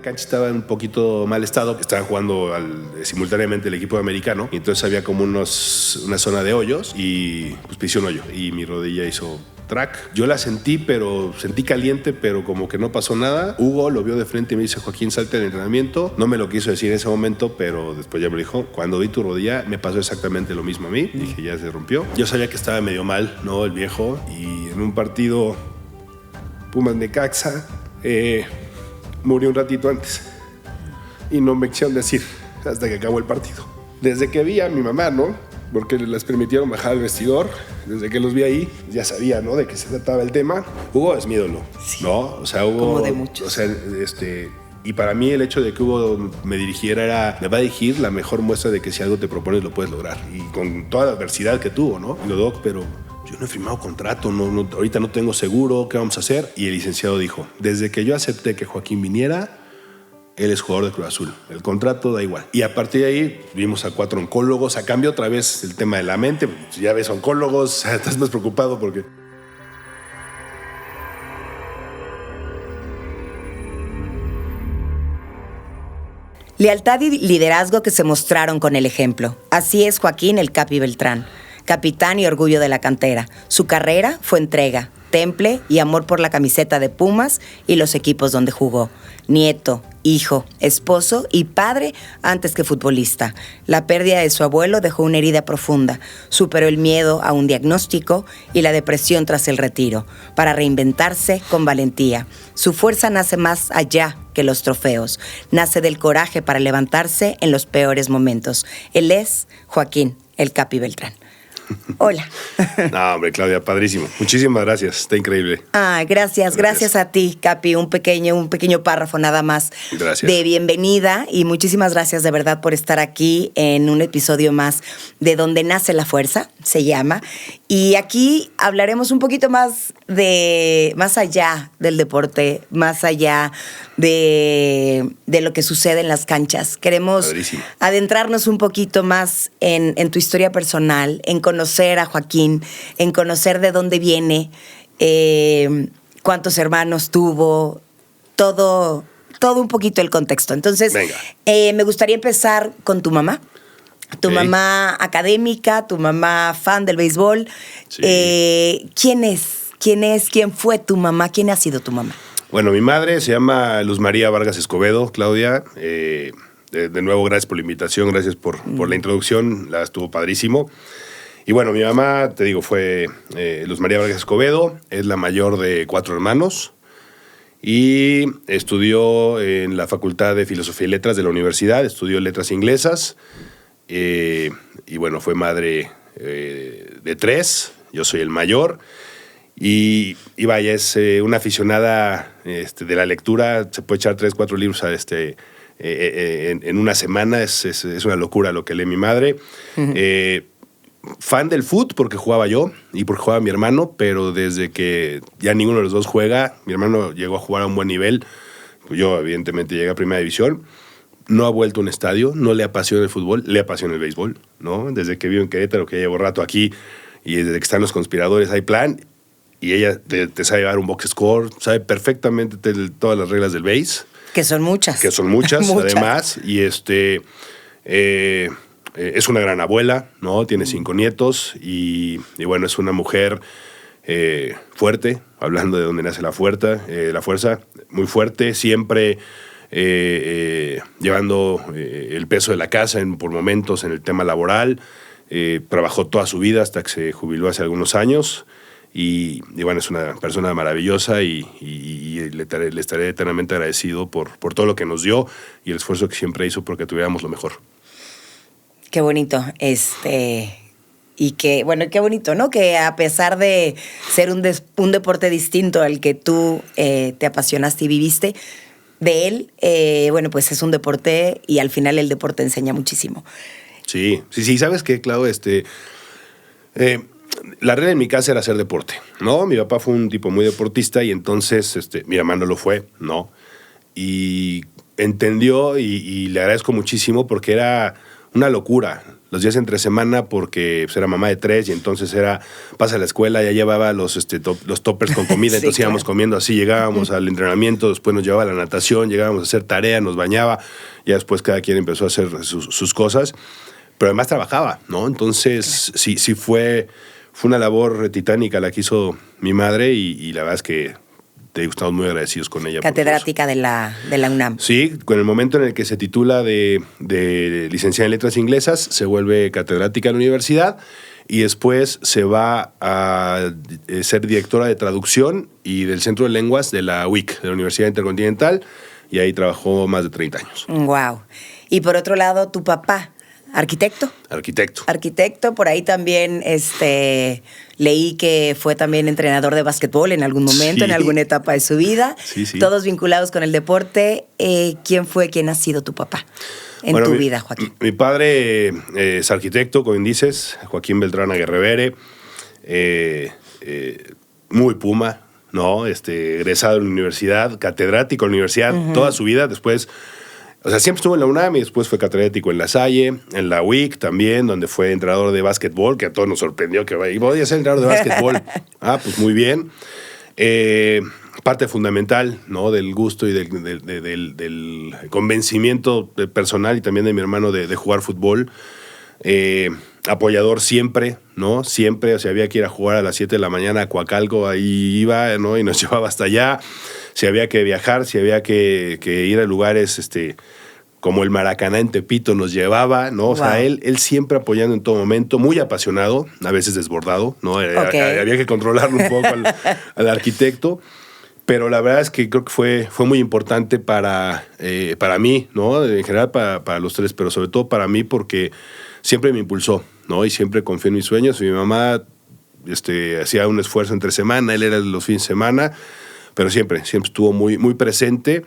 cancha estaba en un poquito mal estado, estaban jugando simultáneamente el equipo americano, y entonces había como una zona de hoyos y pues pisé un hoyo y mi rodilla hizo track. Yo la sentí caliente, pero como que no pasó nada. Hugo lo vio de frente y me dice: Joaquín, salte del entrenamiento. No me lo quiso decir en ese momento, pero después ya me dijo: cuando vi tu rodilla me pasó exactamente lo mismo a mí. Dije: ya se rompió. Yo sabía que estaba medio mal, ¿no? El viejo. Y en un partido Pumas Necaxa murió un ratito antes y no me quisieron decir hasta que acabó el partido. Desde que vi a mi mamá, ¿no? Porque les permitieron bajar al vestidor. Desde que los vi ahí, ya sabía, ¿no? De qué se trataba el tema. Hugo es mi ídolo, sí. ¿No? O sea, Hugo... Como de muchos. O sea, y para mí el hecho de que Hugo me dirigiera me va a dirigir la mejor muestra de que si algo te propones lo puedes lograr. Y con toda la adversidad que tuvo, ¿no? Lo doc, pero yo no he firmado contrato, ahorita no tengo seguro, ¿qué vamos a hacer? Y el licenciado dijo: desde que yo acepté que Joaquín viniera, él es jugador de Cruz Azul. El contrato da igual. Y a partir de ahí vimos a 4 oncólogos. Cambió otra vez el tema de la mente. Ya ves oncólogos, estás más preocupado porque... Lealtad y liderazgo que se mostraron con el ejemplo. Así es Joaquín el Capi Beltrán, capitán y orgullo de la cantera. Su carrera fue entrega, temple y amor por la camiseta de Pumas y los equipos donde jugó. Nieto, hijo, esposo y padre antes que futbolista. La pérdida de su abuelo dejó una herida profunda. Superó el miedo a un diagnóstico y la depresión tras el retiro, para reinventarse con valentía. Su fuerza nace más allá que los trofeos. Nace del coraje para levantarse en los peores momentos. Él es Joaquín, el Capi Beltrán. Hola. No, hombre, Claudia, padrísimo. Muchísimas gracias, está increíble. Gracias a ti, Capi. Un pequeño párrafo nada más. Gracias. De bienvenida y muchísimas gracias de verdad por estar aquí en un episodio más de Donde Nace la Fuerza, se llama. Y aquí hablaremos un poquito más allá del deporte, más allá de lo que sucede en las canchas. Queremos Padrísimo. Adentrarnos un poquito más en tu historia personal, en conocer a Joaquín, en conocer de dónde viene, cuántos hermanos tuvo, todo un poquito el contexto. Entonces, me gustaría empezar con tu mamá. Tu mamá académica, tu mamá fan del béisbol. Sí. ¿Quién fue tu mamá? ¿Quién ha sido tu mamá? Bueno, mi madre se llama Luz María Vargas Escobedo, Claudia. De nuevo, gracias por la invitación, gracias por la introducción, estuvo padrísimo. Y bueno, mi mamá, te digo, fue Luz María Vargas Escobedo, es la mayor de 4 hermanos y estudió en la Facultad de Filosofía y Letras de la universidad, estudió letras inglesas. Y bueno, fue madre de 3, yo soy el mayor y vaya, es una aficionada de la lectura, se puede echar 3, 4 libros en una semana, es una locura lo que lee mi madre. Uh-huh. Fan del fútbol porque jugaba yo y porque jugaba mi hermano, pero desde que ya ninguno de los dos juega, mi hermano llegó a jugar a un buen nivel, pues yo evidentemente llegué a Primera División. No ha vuelto a un estadio, no le apasiona el fútbol, le apasiona el béisbol, ¿no? Desde que vivo en Querétaro, que llevo rato aquí, y desde que están los conspiradores hay plan, y ella te sabe llevar un box score, sabe perfectamente todas las reglas del béis. Que son muchas. Además, y es una gran abuela, ¿no? Tiene 5 nietos, y bueno, es una mujer fuerte, hablando de dónde nace la fuerza, muy fuerte, siempre... llevando el peso de la casa por momentos en el tema laboral. Trabajó toda su vida hasta que se jubiló hace algunos años y bueno, es una persona maravillosa y le estaré eternamente agradecido por todo lo que nos dio y el esfuerzo que siempre hizo porque tuviéramos lo mejor. Qué bonito. Y qué bonito, ¿no? Que a pesar de ser un deporte distinto al que tú te apasionaste y viviste, de él, bueno, pues es un deporte y al final el deporte enseña muchísimo. Sí. ¿Sabes qué, Clau? La regla en mi casa era hacer deporte, ¿no? Mi papá fue un tipo muy deportista y entonces mi mamá no lo fue, ¿no? Y entendió y le agradezco muchísimo porque era una locura. los días entre semana porque pues, era mamá de 3 y entonces pasa a la escuela, ya llevaba los toppers con comida, Sí, entonces íbamos comiendo así, llegábamos al entrenamiento, después nos llevaba a la natación, llegábamos a hacer tarea, nos bañaba, ya después cada quien empezó a hacer sus cosas, pero además trabajaba, ¿no? Entonces sí fue una labor titánica la que hizo mi madre y la verdad es que estamos muy agradecidos con ella. Catedrática de la UNAM. Sí, con el momento en el que se titula de licenciada en Letras Inglesas, se vuelve catedrática de la universidad y después se va a ser directora de traducción y del Centro de Lenguas de la UIC, de la Universidad Intercontinental, y ahí trabajó más de 30 años. Wow. Y por otro lado, tu papá, ¿arquitecto? Arquitecto, por ahí también leí que fue también entrenador de básquetbol en algún momento, en alguna etapa de su vida. Sí. Todos vinculados con el deporte. ¿Quién ha sido tu papá en tu vida, Joaquín? Mi padre es arquitecto, como dices, Joaquín Beltrán Aguerrevere, muy Puma, ¿no? Egresado de la universidad, catedrático de la universidad, toda su vida, después... O sea, siempre estuvo en la UNAM y después fue catedrático en La Salle, en la UIC también, donde fue entrenador de básquetbol, que a todos nos sorprendió que voy a ser entrenador de básquetbol. Pues muy bien. Parte fundamental, ¿no? Del gusto y del convencimiento personal y también de mi hermano de jugar fútbol. Apoyador siempre, ¿no? Siempre, o sea, había que ir a jugar a las 7 de la mañana a Coacalco, ahí iba, ¿no? Y nos llevaba hasta allá. Si había que viajar, si había que ir a lugares como el Maracaná en Tepito, nos llevaba, ¿no? O sea, él siempre apoyando en todo momento, muy apasionado, a veces desbordado, ¿no? Okay. Había que controlarlo un poco al arquitecto, pero la verdad es que creo que fue muy importante para mí, ¿no? En general para los tres, pero sobre todo para mí porque siempre me impulsó, ¿no? Y siempre confió en mis sueños. Mi mamá hacía un esfuerzo entre semana, él era de los fines de semana, pero siempre estuvo muy, muy presente.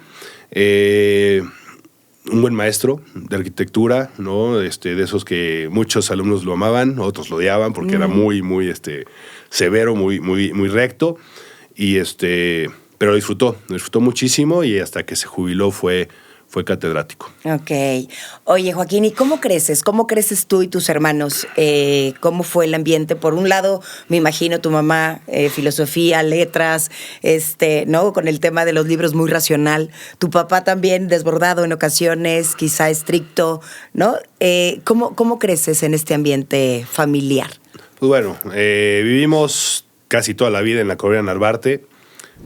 Un buen maestro de arquitectura, ¿no? De esos que muchos alumnos lo amaban, otros lo odiaban porque era muy, muy severo, muy, muy, muy recto. Pero lo disfrutó muchísimo y hasta que se jubiló fue catedrático. Ok. Oye, Joaquín, ¿y cómo creces? ¿Cómo creces tú y tus hermanos? ¿Cómo fue el ambiente? Por un lado, me imagino tu mamá, filosofía, letras, ¿no? Con el tema de los libros muy racional. Tu papá también desbordado en ocasiones, quizá estricto, ¿no? ¿Cómo creces en este ambiente familiar? Pues bueno, vivimos casi toda la vida en la Colonia Narvarte.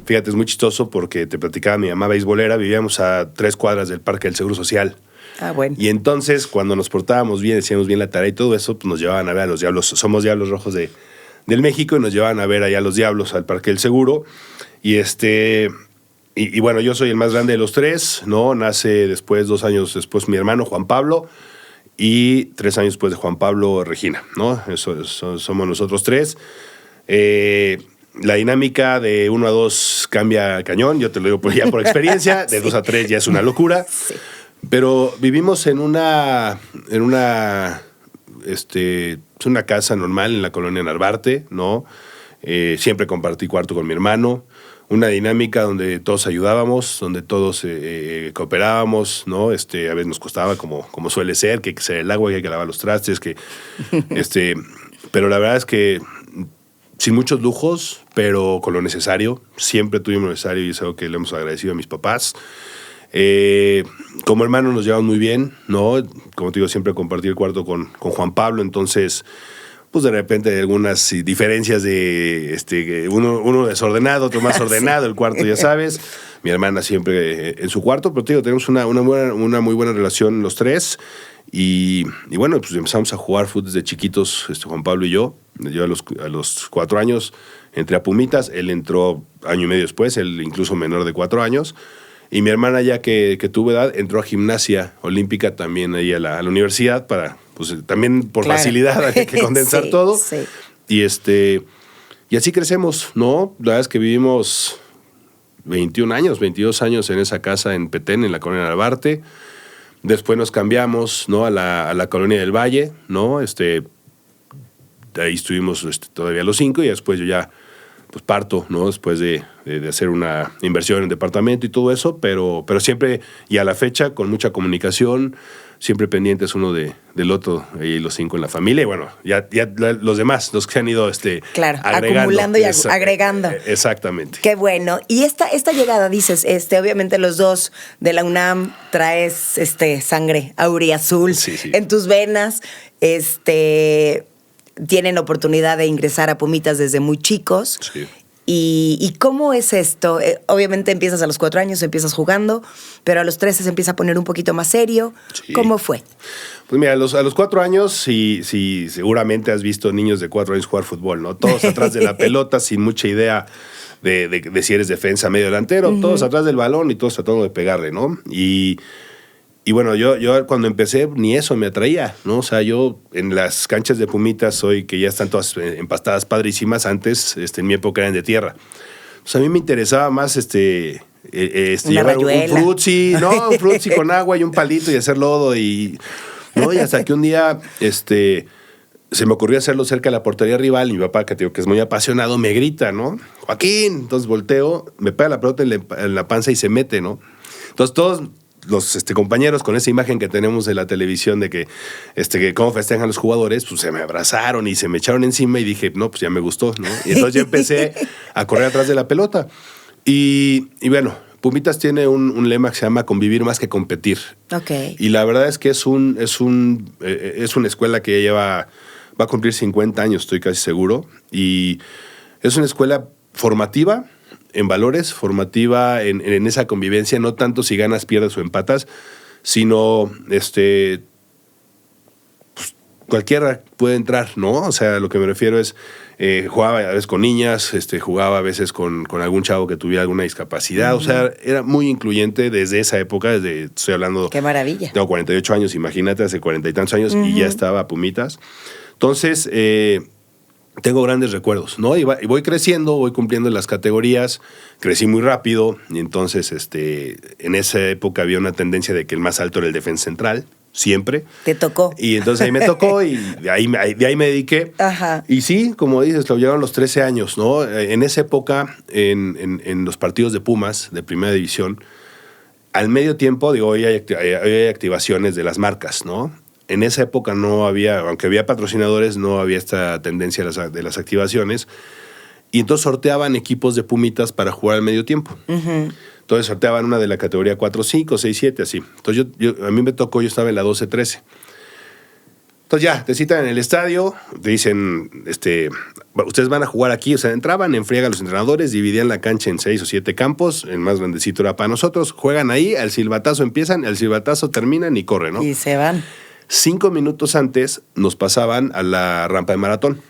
Fíjate, es muy chistoso porque te platicaba mi mamá beisbolera, vivíamos a 3 cuadras del Parque del Seguro Social. Bueno. Y entonces, cuando nos portábamos bien, decíamos bien la tarea y todo eso, pues nos llevaban a ver a los Diablos. Somos Diablos Rojos del México y nos llevaban a ver allá a los Diablos, al Parque del Seguro. Y bueno, yo soy el más grande de los 3, ¿no? Nace 2 años después mi hermano Juan Pablo y 3 años después de Juan Pablo, Regina, ¿no? Eso somos nosotros 3. La dinámica de 1 a 2 cambia cañón, yo te lo digo ya por experiencia, de 2 a 3 ya es una locura, Sí. Pero vivimos en una casa normal en la Colonia Narvarte, ¿no? Siempre compartí cuarto con mi hermano, una dinámica donde todos ayudábamos, donde todos cooperábamos, ¿no? A veces nos costaba como suele ser, que hay que hacer el agua, que hay que lavar los trastes, pero la verdad es que sin muchos lujos, pero con lo necesario. Siempre tuvimos lo necesario y es algo que le hemos agradecido a mis papás. Como hermanos nos llevamos muy bien, ¿no? Como te digo, siempre compartí el cuarto con Juan Pablo, entonces, pues de repente hay algunas diferencias de uno desordenado, otro más ordenado, el cuarto ya sabes. Mi hermana siempre en su cuarto, pero te digo, tenemos una muy buena relación los 3. Y bueno, pues empezamos a jugar fútbol desde chiquitos, Juan Pablo y yo. Yo a los 4 años entré a Pumitas, él entró año y medio después, él incluso menor de 4 años. Y mi hermana, ya que tuvo edad, entró a Gimnasia Olímpica también ahí a la universidad, para, pues también por facilidad hay que condensar todo. Sí. Y así crecemos, ¿no? La verdad es que vivimos 22 años en esa casa en Petén, en la Colonia Narvarte. Después nos cambiamos, ¿no? a la Colonia del Valle, ¿no? Ahí estuvimos todavía los 5 y después yo ya pues parto, ¿no? Después de hacer una inversión en departamento y todo eso, pero siempre, y a la fecha, con mucha comunicación, siempre pendientes uno del otro, y los 5 en la familia, y bueno, ya los demás, los que se han ido claro, agregando. acumulando y agregando. Exactamente. Qué bueno. Y esta llegada, dices, obviamente los dos de la UNAM traes sangre auriazul Sí. en tus venas, tienen oportunidad de ingresar a Pumitas desde muy chicos. Sí. ¿Y cómo es esto? Obviamente empiezas a los 4 años, empiezas jugando, pero a los 13 se empieza a poner un poquito más serio. Sí. ¿Cómo fue? Pues mira, a los 4 años, sí, seguramente has visto niños de 4 años jugar fútbol, ¿no? Todos atrás de la pelota, sin mucha idea de si eres defensa, medio delantero, todos atrás del balón y todos tratando de pegarle, ¿no? Y bueno, yo cuando empecé ni eso me atraía, ¿no? O sea, yo en las canchas de Pumitas hoy, que ya están todas empastadas padrísimas, antes en mi época eran de tierra. Pues a mí me interesaba más llevar un frutzi, ¿no? Un frutzi con agua y un palito y hacer lodo ¿no? Y hasta que un día se me ocurrió hacerlo cerca de la portería rival y mi papá, que es muy apasionado, me grita, ¿no? ¡Joaquín! Entonces volteo, me pega la pelota en la panza y se mete, ¿no? Entonces todos los compañeros, con esa imagen que tenemos de la televisión de que cómo festejan los jugadores, pues se me abrazaron y se me echaron encima y dije, no, pues ya me gustó, ¿no? Y entonces yo empecé a correr atrás de la pelota. Y bueno, Pumitas tiene un lema que se llama convivir más que competir. Okay. Y la verdad es que es una escuela que ya va a cumplir 50 años, estoy casi seguro. Y es una escuela formativa en valores, formativa en esa convivencia, no tanto si ganas, pierdes o empatas, sino pues, cualquiera puede entrar, ¿no? O sea, lo que me refiero es, jugaba a veces con niñas, jugaba a veces con algún chavo que tuviera alguna discapacidad, o sea, era muy incluyente desde esa época, estoy hablando... ¡Qué maravilla! Tengo 48 años, imagínate, hace 40 y tantos años, y ya estaba Pumitas. Entonces, tengo grandes recuerdos, ¿no? Y voy creciendo, voy cumpliendo las categorías, crecí muy rápido, y entonces en esa época había una tendencia de que el más alto era el defensa central, siempre. Te tocó. Y entonces ahí me tocó y de ahí me dediqué. Ajá. Y sí, como dices, lo llevaron los 13 años, ¿no? En esa época, en los partidos de Pumas, de primera división, al medio tiempo, hoy hay activaciones de las marcas, ¿no? En esa época no había, aunque había patrocinadores, no había esta tendencia de las activaciones. Y entonces sorteaban equipos de Pumitas para jugar al medio tiempo. Uh-huh. Entonces sorteaban una de la categoría 4, 5, 6, 7, así. Entonces a mí me tocó, yo estaba en la 12, 13. Entonces ya, te citan en el estadio, te dicen, ustedes van a jugar aquí. O sea, entraban en friega los entrenadores, dividían la cancha en 6 o 7 campos, el más grandecito era para nosotros, juegan ahí, al silbatazo empiezan, al silbatazo terminan y corren, ¿no? Y se van. 5 minutos antes nos pasaban a la rampa de maratón,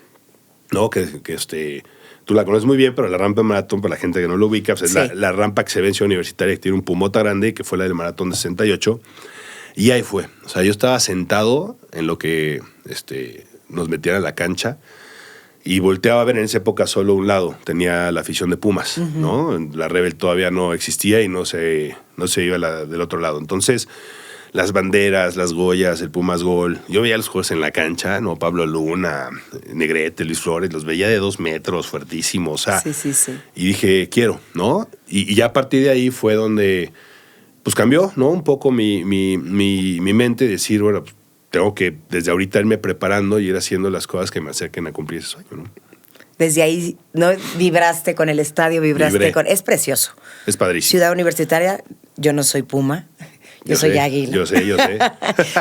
¿no? Que tú la conoces muy bien, pero la rampa de maratón, para la gente que no lo ubica, pues es la rampa que se ve en Ciudad Universitaria, que tiene un pumota grande, que fue la del maratón de 68, y ahí fue. O sea, yo estaba sentado en lo que nos metían a la cancha y volteaba a ver. En esa época solo un lado tenía la afición de Pumas, uh-huh, ¿no? La Rebel todavía no existía y no se iba del otro lado. Entonces, las banderas, las Goyas, el Pumas Gol. Yo veía a los jugadores en la cancha, ¿no? Pablo Luna, Negrete, Luis Flores, los veía de 2 metros, fuertísimos. O sea, sí. Y dije, quiero, ¿no? Y ya a partir de ahí fue donde, pues cambió, ¿no? Un poco mi mente, decir, bueno, pues, tengo que desde ahorita irme preparando y ir haciendo las cosas que me acerquen a cumplir ese sueño, ¿no? Desde ahí, ¿no? Vibraste con el estadio, Vibré. Es precioso. Es padrísimo. Ciudad Universitaria, yo no soy Puma. Yo soy águila. Yo sé.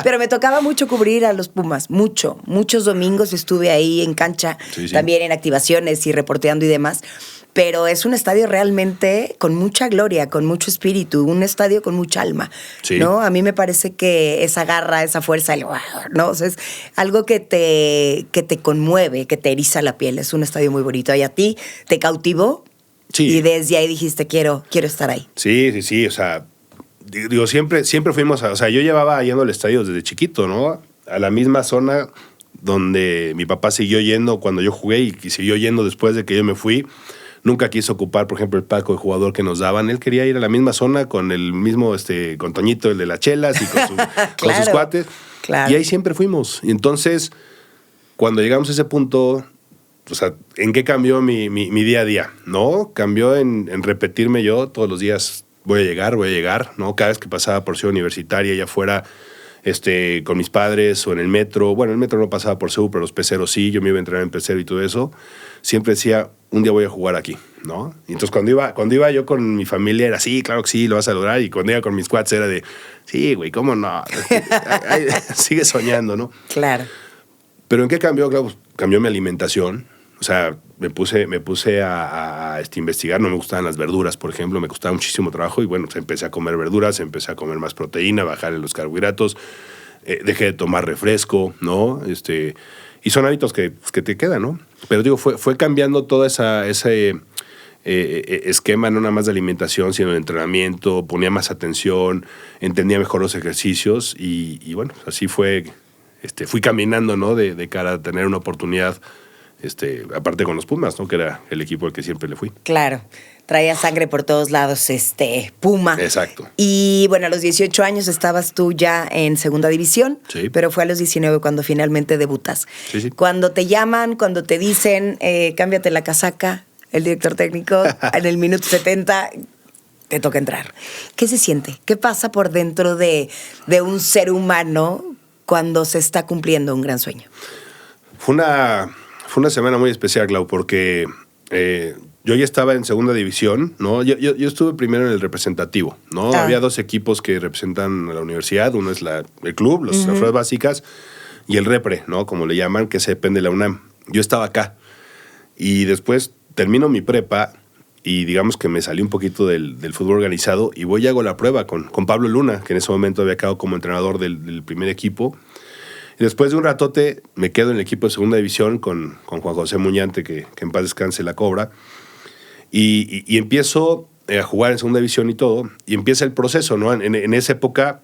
Pero me tocaba mucho cubrir a los Pumas, muchos domingos estuve ahí en cancha, también en activaciones y reporteando y demás. Pero es un estadio realmente con mucha gloria, con mucho espíritu, un estadio con mucha alma, ¿no? A mí me parece que esa garra, esa fuerza, ¿no? O sea, es algo que te conmueve, que te eriza la piel. Es un estadio muy bonito. ¿Y a ti te cautivó? Sí. Y desde ahí dijiste, quiero estar ahí. Sí. O sea, digo, siempre fuimos o sea, yo llevaba yendo al estadio desde chiquito, ¿no? A la misma zona donde mi papá siguió yendo cuando yo jugué y siguió yendo después de que yo me fui. Nunca quiso ocupar, por ejemplo, el palco de jugador que nos daban. Él quería ir a la misma zona con el mismo, con Toñito, el de las chelas, y con sus cuates. Claro. Y ahí siempre fuimos. Y entonces, cuando llegamos a ese punto, o sea, ¿en qué cambió mi día a día? ¿No? Cambió en repetirme yo todos los días, voy a llegar, ¿no? Cada vez que pasaba por Ciudad Universitaria, ya fuera con mis padres o en el metro. Bueno, el metro no pasaba por CEU, pero los peceros sí, yo me iba a entrenar en pecero y todo eso. Siempre decía, un día voy a jugar aquí, ¿no? Y entonces cuando iba yo con mi familia era, sí, claro que sí, lo vas a lograr. Y cuando iba con mis cuates era de, sí, güey, ¿cómo no? Sigue soñando, ¿no? Claro. ¿Pero en qué cambió? Claro, pues, cambió mi alimentación. O sea, me puse a investigar. No me gustaban las verduras, por ejemplo. Me costaba muchísimo trabajo. Y bueno, pues, empecé a comer verduras, empecé a comer más proteína, bajar en los carbohidratos. Dejé de tomar refresco, ¿no? Y son hábitos que te quedan, ¿no? Pero digo, fue cambiando todo ese esquema, no nada más de alimentación, sino de entrenamiento. Ponía más atención, entendía mejor los ejercicios. Y bueno, así fue. Fui caminando, ¿no? De cara a tener una oportunidad, aparte con los Pumas, ¿no? Que era el equipo al que siempre le fui. Claro, traía sangre por todos lados, Puma. Exacto. Y bueno, a los 18 años estabas tú ya en segunda división, Sí. Pero fue a los 19 cuando finalmente debutas. Sí. Cuando te llaman, cuando te dicen, cámbiate la casaca, el director técnico, en el minuto 70... te toca entrar. ¿Qué se siente? ¿Qué pasa por dentro de un ser humano cuando se está cumpliendo un gran sueño? Fue una semana muy especial, Clau, porque yo ya estaba en segunda división, ¿no? Yo estuve primero en el representativo, ¿no? Había dos equipos que representan a la universidad. Uno es el club, las fuerzas básicas, y el repre, ¿no? Como le llaman, que se depende de la UNAM. Yo estaba acá. Y después termino mi prepa y digamos que me salí un poquito del fútbol organizado y voy y hago la prueba con Pablo Luna, que en ese momento había quedado como entrenador del primer equipo. Y después de un ratote me quedo en el equipo de segunda división con Juan José Muñante, que en paz descanse la cobra. Y empiezo a jugar en segunda división y todo. Y empieza el proceso, ¿no? En esa época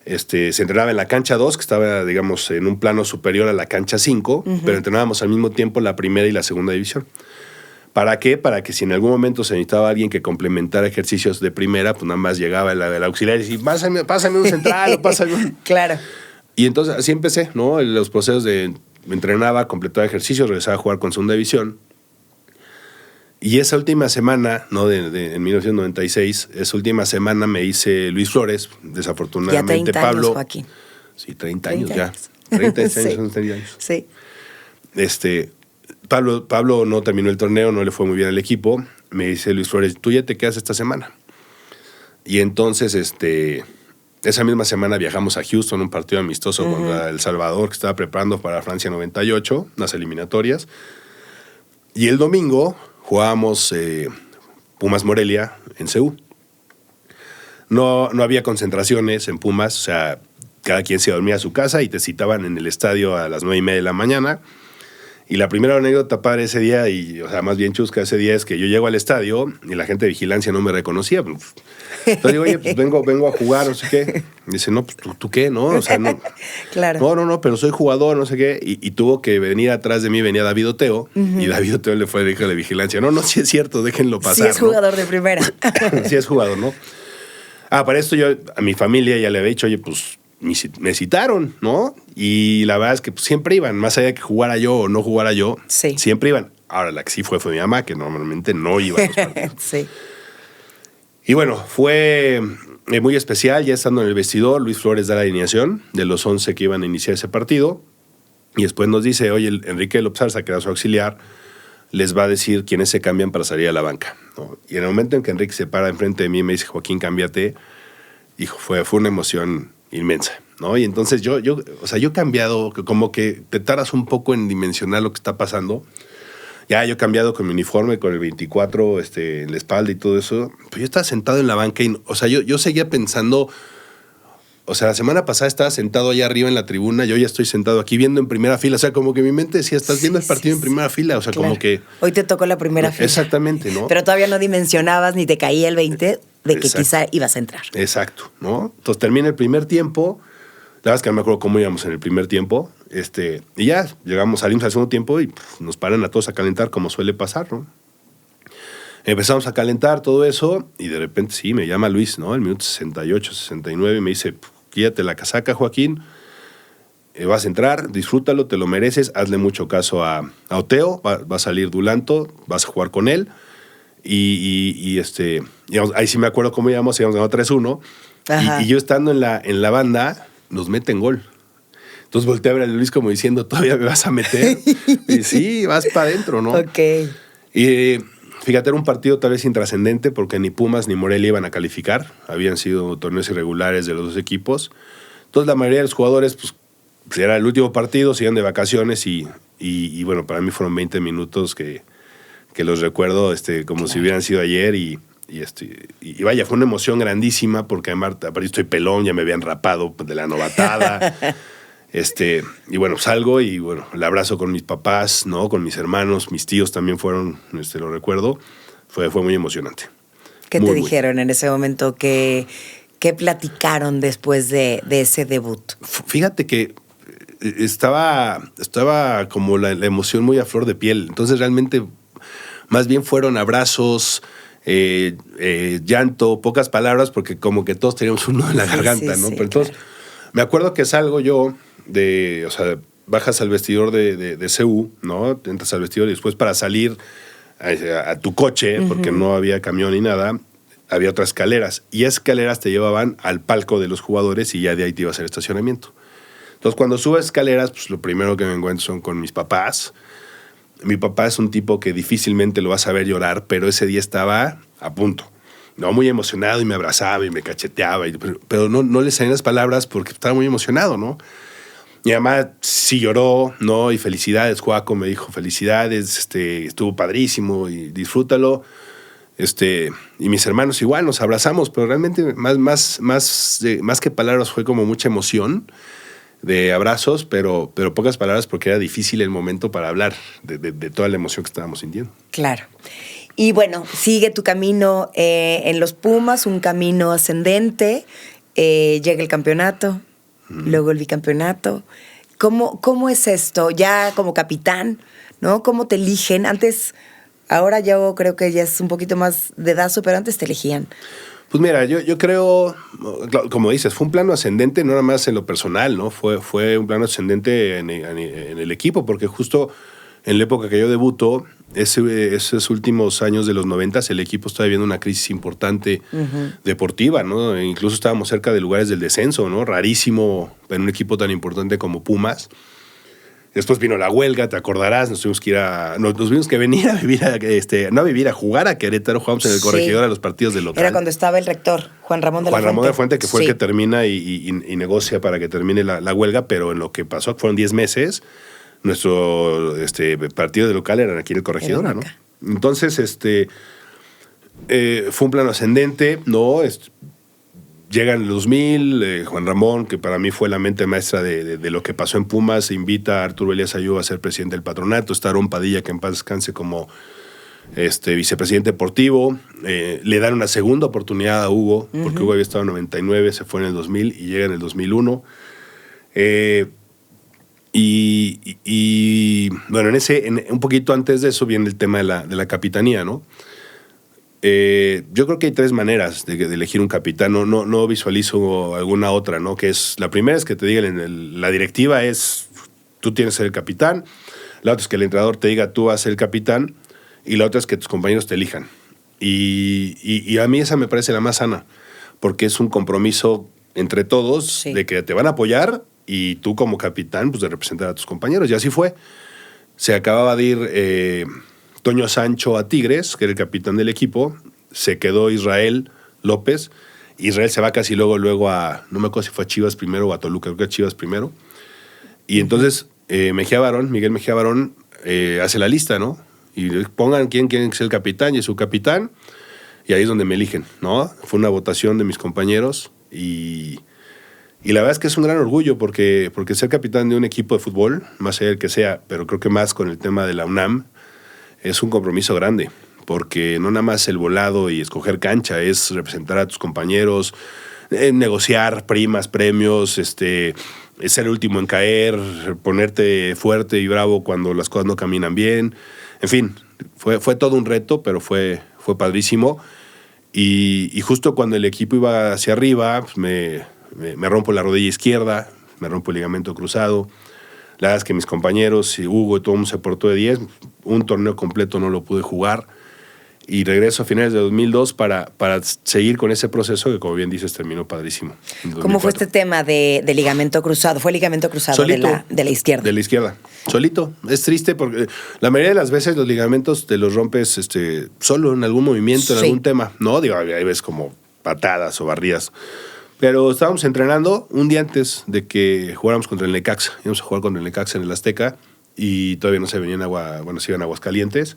se entrenaba en la cancha 2, que estaba, digamos, en un plano superior a la cancha 5, pero entrenábamos al mismo tiempo la primera y la segunda división. ¿Para qué? Para que si en algún momento se necesitaba alguien que complementara ejercicios de primera, pues nada más llegaba el auxiliar y decía, pásame un central o pásame un... Claro. Y entonces así empecé, ¿no? Los procesos me entrenaba, completaba ejercicios, regresaba a jugar con segunda división. Y esa última semana, ¿no? En 1996, esa última semana me hice Luis Flores, desafortunadamente ya 30 Pablo. años, Joaquín. Sí, 30 años ya. 30 años, Sí. son 30 años. Sí. Pablo no terminó el torneo, no le fue muy bien al equipo. Me dice Luis Flores, tú ya te quedas esta semana. Y entonces, esa misma semana viajamos a Houston, un partido amistoso contra El Salvador, que estaba preparando para Francia 98, las eliminatorias. Y el domingo jugábamos Pumas Morelia en CEU. No había concentraciones en Pumas, o sea, cada quien se dormía a su casa y te citaban en el estadio a las 9:30 de la mañana. Y la primera anécdota padre ese día, o sea, más bien chusca ese día, es que yo llego al estadio y la gente de vigilancia no me reconocía. Entonces digo, oye, pues vengo a jugar, no sé qué. Y dice, no, pues ¿tú qué? ¿No? O sea, no. Claro. No, pero soy jugador, no sé qué. Y tuvo que venir atrás de mí, venía David Oteo. Y David Oteo le fue de vigilancia. No, sí es cierto, déjenlo pasar. Sí es jugador de primera. Sí es jugador, ¿no? Para esto yo a mi familia ya le había dicho, oye, pues me citaron, ¿no? Y la verdad es que pues, siempre iban, más allá de que jugara yo o no jugara yo, sí. Siempre iban. Ahora, la que sí fue mi mamá, que normalmente no iba a los partidos. Sí. Y bueno, fue muy especial. Ya estando en el vestidor, Luis Flores da la alineación de los 11 que iban a iniciar ese partido. Y después nos dice, oye, Enrique López Arza, que era su auxiliar, les va a decir quiénes se cambian para salir a la banca, ¿no? Y en el momento en que Enrique se para enfrente de mí y me dice, Joaquín, cámbiate, hijo, fue una emoción inmensa, ¿no? Y entonces yo he cambiado, como que te tardas un poco en dimensionar lo que está pasando. Ya yo he cambiado con mi uniforme, con el 24 en la espalda y todo eso. Pues yo estaba sentado en la banca y, o sea, yo seguía pensando, o sea, la semana pasada estaba sentado allá arriba en la tribuna, yo ya estoy sentado aquí viendo en primera fila. O sea, como que mi mente decía, estás viendo el partido en primera fila. O sea, claro. Como que... Hoy te tocó la primera fila. Exactamente, ¿no? Pero todavía no dimensionabas ni te caía el 20 de que quizá ibas a entrar. Exacto, ¿no? Entonces termina el primer tiempo. La verdad es que no me acuerdo cómo íbamos en el primer tiempo. Y ya, salimos al segundo tiempo y nos paran a todos a calentar como suele pasar, ¿no? Empezamos a calentar todo eso y de repente sí, me llama Luis, ¿no? El minuto 68, 69 y me dice, quítate la casaca, Joaquín. vas a entrar, disfrútalo, te lo mereces, hazle mucho caso a Oteo, va a salir Dulanto, vas a jugar con él. Y digamos, ahí sí me acuerdo cómo íbamos ganando 3-1. Y yo estando en la banda, nos meten gol. Entonces volteé a ver a Luis como diciendo, ¿todavía me vas a meter? Y sí, vas para adentro, ¿no? Ok. Y fíjate, era un partido tal vez intrascendente porque ni Pumas ni Morelia iban a calificar. Habían sido torneos irregulares de los dos equipos. Entonces la mayoría de los jugadores, pues era el último partido, se iban de vacaciones y bueno, para mí fueron 20 minutos que los recuerdo como si hubieran sido ayer y vaya, fue una emoción grandísima porque además estoy pelón, ya me habían rapado de la novatada. Y bueno, salgo y bueno, el abrazo con mis papás, ¿no? Con mis hermanos, mis tíos también fueron, lo recuerdo, fue muy emocionante. ¿Qué te dijeron en ese momento? ¿Qué platicaron después de ese debut? Fíjate que estaba como la emoción muy a flor de piel, entonces realmente más bien fueron abrazos, llanto, pocas palabras, porque como que todos teníamos un nudo en la garganta, ¿no? Sí, pero entonces, me acuerdo que salgo yo bajas al vestidor de CU, ¿no? Entras al vestidor y después para salir a tu coche, porque no había camión ni nada, había otras escaleras. Y escaleras te llevaban al palco de los jugadores y ya de ahí te ibas al estacionamiento. Entonces, cuando subes escaleras, pues lo primero que me encuentro son con mis papás. Mi papá es un tipo que difícilmente lo vas a ver llorar, pero ese día estaba a punto. No, muy emocionado y me abrazaba y me cacheteaba, pero no le salían las palabras porque estaba muy emocionado, ¿no? Mi mamá sí lloró, ¿no? Y felicidades, Joaco, me dijo, felicidades, estuvo padrísimo y disfrútalo. Y mis hermanos igual, nos abrazamos, pero realmente más que palabras fue como mucha emoción de abrazos, pero pocas palabras porque era difícil el momento para hablar de toda la emoción que estábamos sintiendo. Claro. Y bueno, sigue tu camino en los Pumas, un camino ascendente, llega el campeonato, luego el bicampeonato. ¿Cómo es esto? Ya como capitán, ¿no? ¿Cómo te eligen? Antes, ahora yo creo que ya es un poquito más dedazo, pero antes te elegían. Pues mira, yo creo, como dices, fue un plano ascendente, no nada más en lo personal, ¿no? Fue un plano ascendente en el equipo, porque justo en la época que yo debuto, esos últimos años de los 90, el equipo estaba viviendo una crisis importante deportiva, ¿no? E incluso estábamos cerca de lugares del descenso, ¿no? Rarísimo en un equipo tan importante como Pumas. Después vino la huelga, te acordarás, nos tuvimos que venir a vivir, no a vivir, a jugar a Querétaro. Jugamos en el Corregidor a los partidos del local. Era cuando estaba el rector, Juan Ramón de la Fuente, que fue el que termina y negocia para que termine la huelga, pero en lo que pasó, fueron 10 meses, nuestro partido de local eran aquí en el Corregidor, ¿no? Entonces, fue un plano ascendente, ¿no? Llega en el 2000, Juan Ramón, que para mí fue la mente maestra de lo que pasó en Pumas, invita a Arturo Elías Ayuba a ser presidente del patronato, está Aarón Padilla, que en paz descanse, como vicepresidente deportivo. Le dan una segunda oportunidad a Hugo, porque Hugo había estado en 99, se fue en el 2000 y llega en el 2001. Y bueno, un poquito antes de eso viene el tema de la capitanía, ¿no? Yo creo que hay 3 maneras de elegir un capitán, no visualizo alguna otra, ¿no? La primera es que te digan, la directiva es, tú tienes que ser el capitán, la otra es que el entrenador te diga, tú vas a ser el capitán, y la otra es que tus compañeros te elijan. Y a mí esa me parece la más sana, porque es un compromiso entre todos, de que te van a apoyar, y tú como capitán, pues de representar a tus compañeros, y así fue. Se acababa de ir Toño Sancho a Tigres, que era el capitán del equipo, se quedó Israel López. Israel se va casi luego a, no me acuerdo si fue a Chivas primero o a Toluca, creo que a Chivas primero. Y entonces Miguel Mejía Barón, hace la lista, ¿no? Y pongan quién quieren ser el capitán, y es su capitán, y ahí es donde me eligen, ¿no? Fue una votación de mis compañeros y la verdad es que es un gran orgullo porque ser capitán de un equipo de fútbol, más allá del que sea, pero creo que más con el tema de la UNAM, es un compromiso grande, porque no nada más el volado y escoger cancha, es representar a tus compañeros, negociar primas, premios, ser el último en caer, ponerte fuerte y bravo cuando las cosas no caminan bien. En fin, fue todo un reto, pero fue padrísimo. Y justo cuando el equipo iba hacia arriba, pues me rompo la rodilla izquierda, me rompo el ligamento cruzado. La verdad es que mis compañeros, y Hugo y todo el mundo se portó de 10. Un torneo completo no lo pude jugar. Y regreso a finales de 2002 para seguir con ese proceso que, como bien dices, terminó padrísimo. ¿Cómo fue este tema de ligamento cruzado? ¿Fue ligamento cruzado Solito, de la izquierda? De la izquierda. Solito. Es triste porque la mayoría de las veces los ligamentos te los rompes solo en algún movimiento, en algún tema. No, digo, ahí ves como patadas o barridas. Pero estábamos entrenando un día antes de que jugáramos contra el Necaxa. Íbamos a jugar contra el Necaxa en el Azteca y todavía no se venía se iban a Aguascalientes.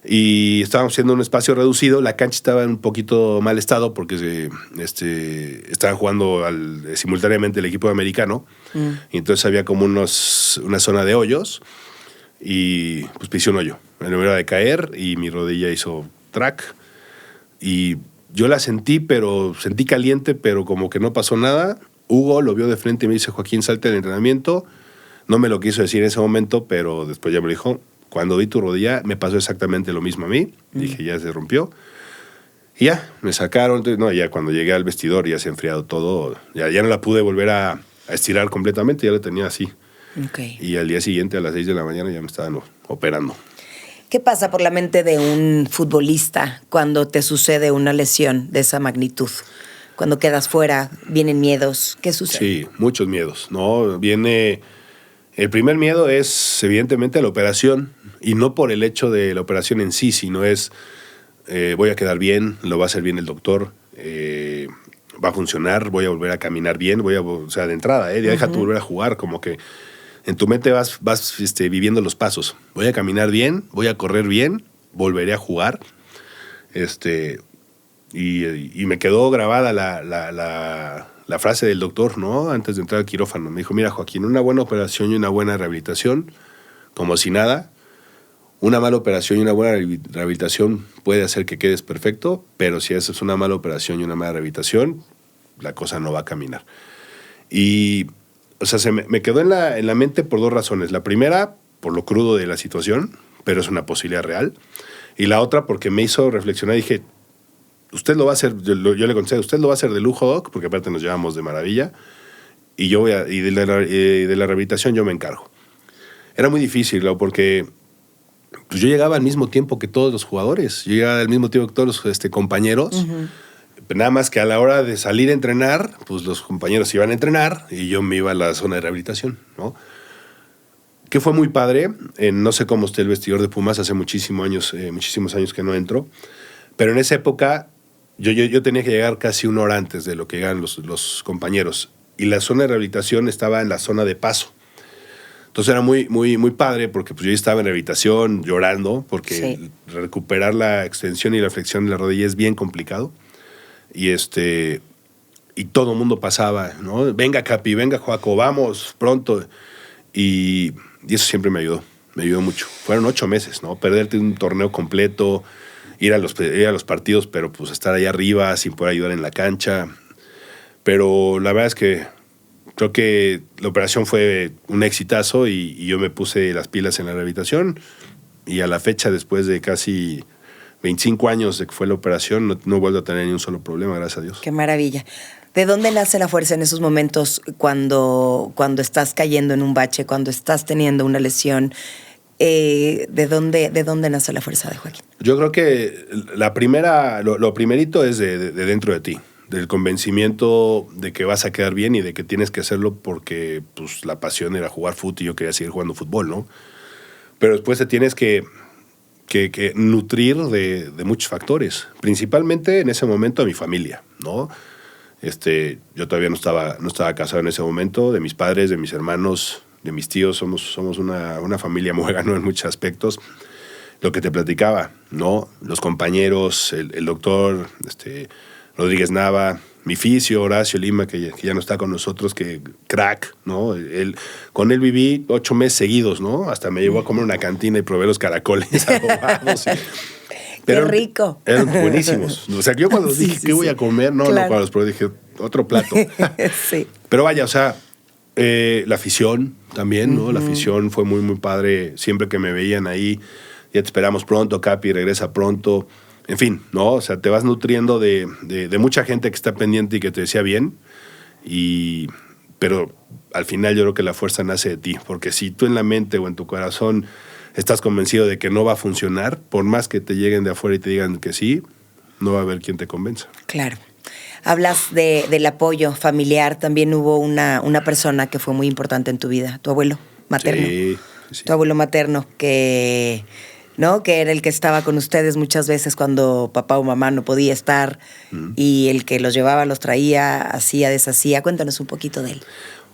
Y estábamos haciendo un espacio reducido. La cancha estaba en un poquito mal estado porque estaban jugando simultáneamente el equipo americano. Y entonces había como una zona de hoyos. Y pues pisé un hoyo. Me iba de caer y mi rodilla hizo track. Y yo la sentí caliente, pero como que no pasó nada. Hugo lo vio de frente y me dice, Joaquín, salte del entrenamiento. No me lo quiso decir en ese momento, pero después ya me lo dijo. Cuando vi tu rodilla, me pasó exactamente lo mismo a mí. Dije, ya se rompió. Y ya, me sacaron. Entonces, ya cuando llegué al vestidor ya se ha enfriado todo. Ya no la pude volver a estirar completamente, ya la tenía así. Okay. Y al día siguiente, a las 6 de la mañana, ya me estaban operando. ¿Qué pasa por la mente de un futbolista cuando te sucede una lesión de esa magnitud? Cuando quedas fuera, vienen miedos. ¿Qué sucede? Sí, muchos miedos, ¿no? El primer miedo es, evidentemente, la operación. Y no por el hecho de la operación en sí, sino es, voy a quedar bien, lo va a hacer bien el doctor, va a funcionar, voy a volver a caminar bien, o sea, de entrada, deja tu volver a jugar, como que en tu mente vas viviendo los pasos. Voy a caminar bien, voy a correr bien, volveré a jugar. Y me quedó grabada la frase del doctor, ¿no? Antes de entrar al quirófano. Me dijo, mira, Joaquín, una buena operación y una buena rehabilitación, como si nada. Una mala operación y una buena rehabilitación puede hacer que quedes perfecto, pero si haces una mala operación y una mala rehabilitación, la cosa no va a caminar. Y, o sea, me quedó en la mente por dos razones. La primera, por lo crudo de la situación, pero es una posibilidad real. Y la otra, porque me hizo reflexionar. Dije, usted lo va a hacer, yo le contesté, usted lo va a hacer de lujo, Doc, porque aparte nos llevamos de maravilla, y de la rehabilitación yo me encargo. Era muy difícil, ¿no? Porque pues yo llegaba al mismo tiempo que todos los jugadores, yo llegaba al mismo tiempo que todos los compañeros. Uh-huh. Nada más que a la hora de salir a entrenar, pues los compañeros iban a entrenar y yo me iba a la zona de rehabilitación, ¿no? Que fue muy padre. No sé cómo esté el vestidor de Pumas, hace muchísimos años que no entro, pero en esa época yo tenía que llegar casi una hora antes de lo que llegaban los compañeros, y la zona de rehabilitación estaba en la zona de paso. Entonces era muy, muy, muy padre porque pues yo estaba en rehabilitación llorando porque recuperar la extensión y la flexión de la rodilla es bien complicado. Y todo el mundo pasaba, ¿no? Venga, Capi, venga, Joaco, vamos pronto. Y eso siempre me ayudó mucho. Fueron 8 meses, ¿no? Perderte un torneo completo, ir a los partidos, pero pues estar ahí arriba sin poder ayudar en la cancha. Pero la verdad es que creo que la operación fue un exitazo y yo me puse las pilas en la rehabilitación, y a la fecha, después de casi 25 años de que fue la operación, no he vuelto a tener ni un solo problema, gracias a Dios. Qué maravilla. ¿De dónde nace la fuerza en esos momentos cuando estás cayendo en un bache, cuando estás teniendo una lesión? ¿De dónde nace la fuerza de Joaquín? Yo creo que lo primerito es de dentro de ti, del convencimiento de que vas a quedar bien y de que tienes que hacerlo porque pues, la pasión era jugar fútbol y yo quería seguir jugando fútbol, ¿no? Pero después te tienes que nutrir de muchos factores, principalmente en ese momento de mi familia, ¿no? Yo todavía no estaba casado en ese momento. De mis padres, de mis hermanos, de mis tíos, somos una familia muégano en muchos aspectos. Lo que te platicaba, ¿no? Los compañeros, el doctor, Rodríguez Nava, mi fisio, Horacio Lima, que ya no está con nosotros, que crack, ¿no? Con él viví 8 meses seguidos, ¿no? Hasta me llevó a comer una cantina y probé los caracoles adobados. ¡Qué rico! Eran buenísimos. O sea, yo cuando dije, ¿qué voy a comer? No, claro. No, cuando los probé dije, otro plato. Sí. Pero vaya, o sea, la afición también, ¿no? Uh-huh. La afición fue muy, muy padre. Siempre que me veían ahí, ya te esperamos pronto, Capi, regresa pronto. En fin, ¿no? O sea, te vas nutriendo de mucha gente que está pendiente y que te decía bien. Pero al final yo creo que la fuerza nace de ti, porque si tú en la mente o en tu corazón estás convencido de que no va a funcionar, por más que te lleguen de afuera y te digan que sí, no va a haber quien te convenza. Claro. Hablas del apoyo familiar. También hubo una persona que fue muy importante en tu vida, tu abuelo materno. Sí. Tu abuelo materno que era el que estaba con ustedes muchas veces cuando papá o mamá no podía estar y el que los llevaba, los traía, hacía, deshacía. Cuéntanos un poquito de él.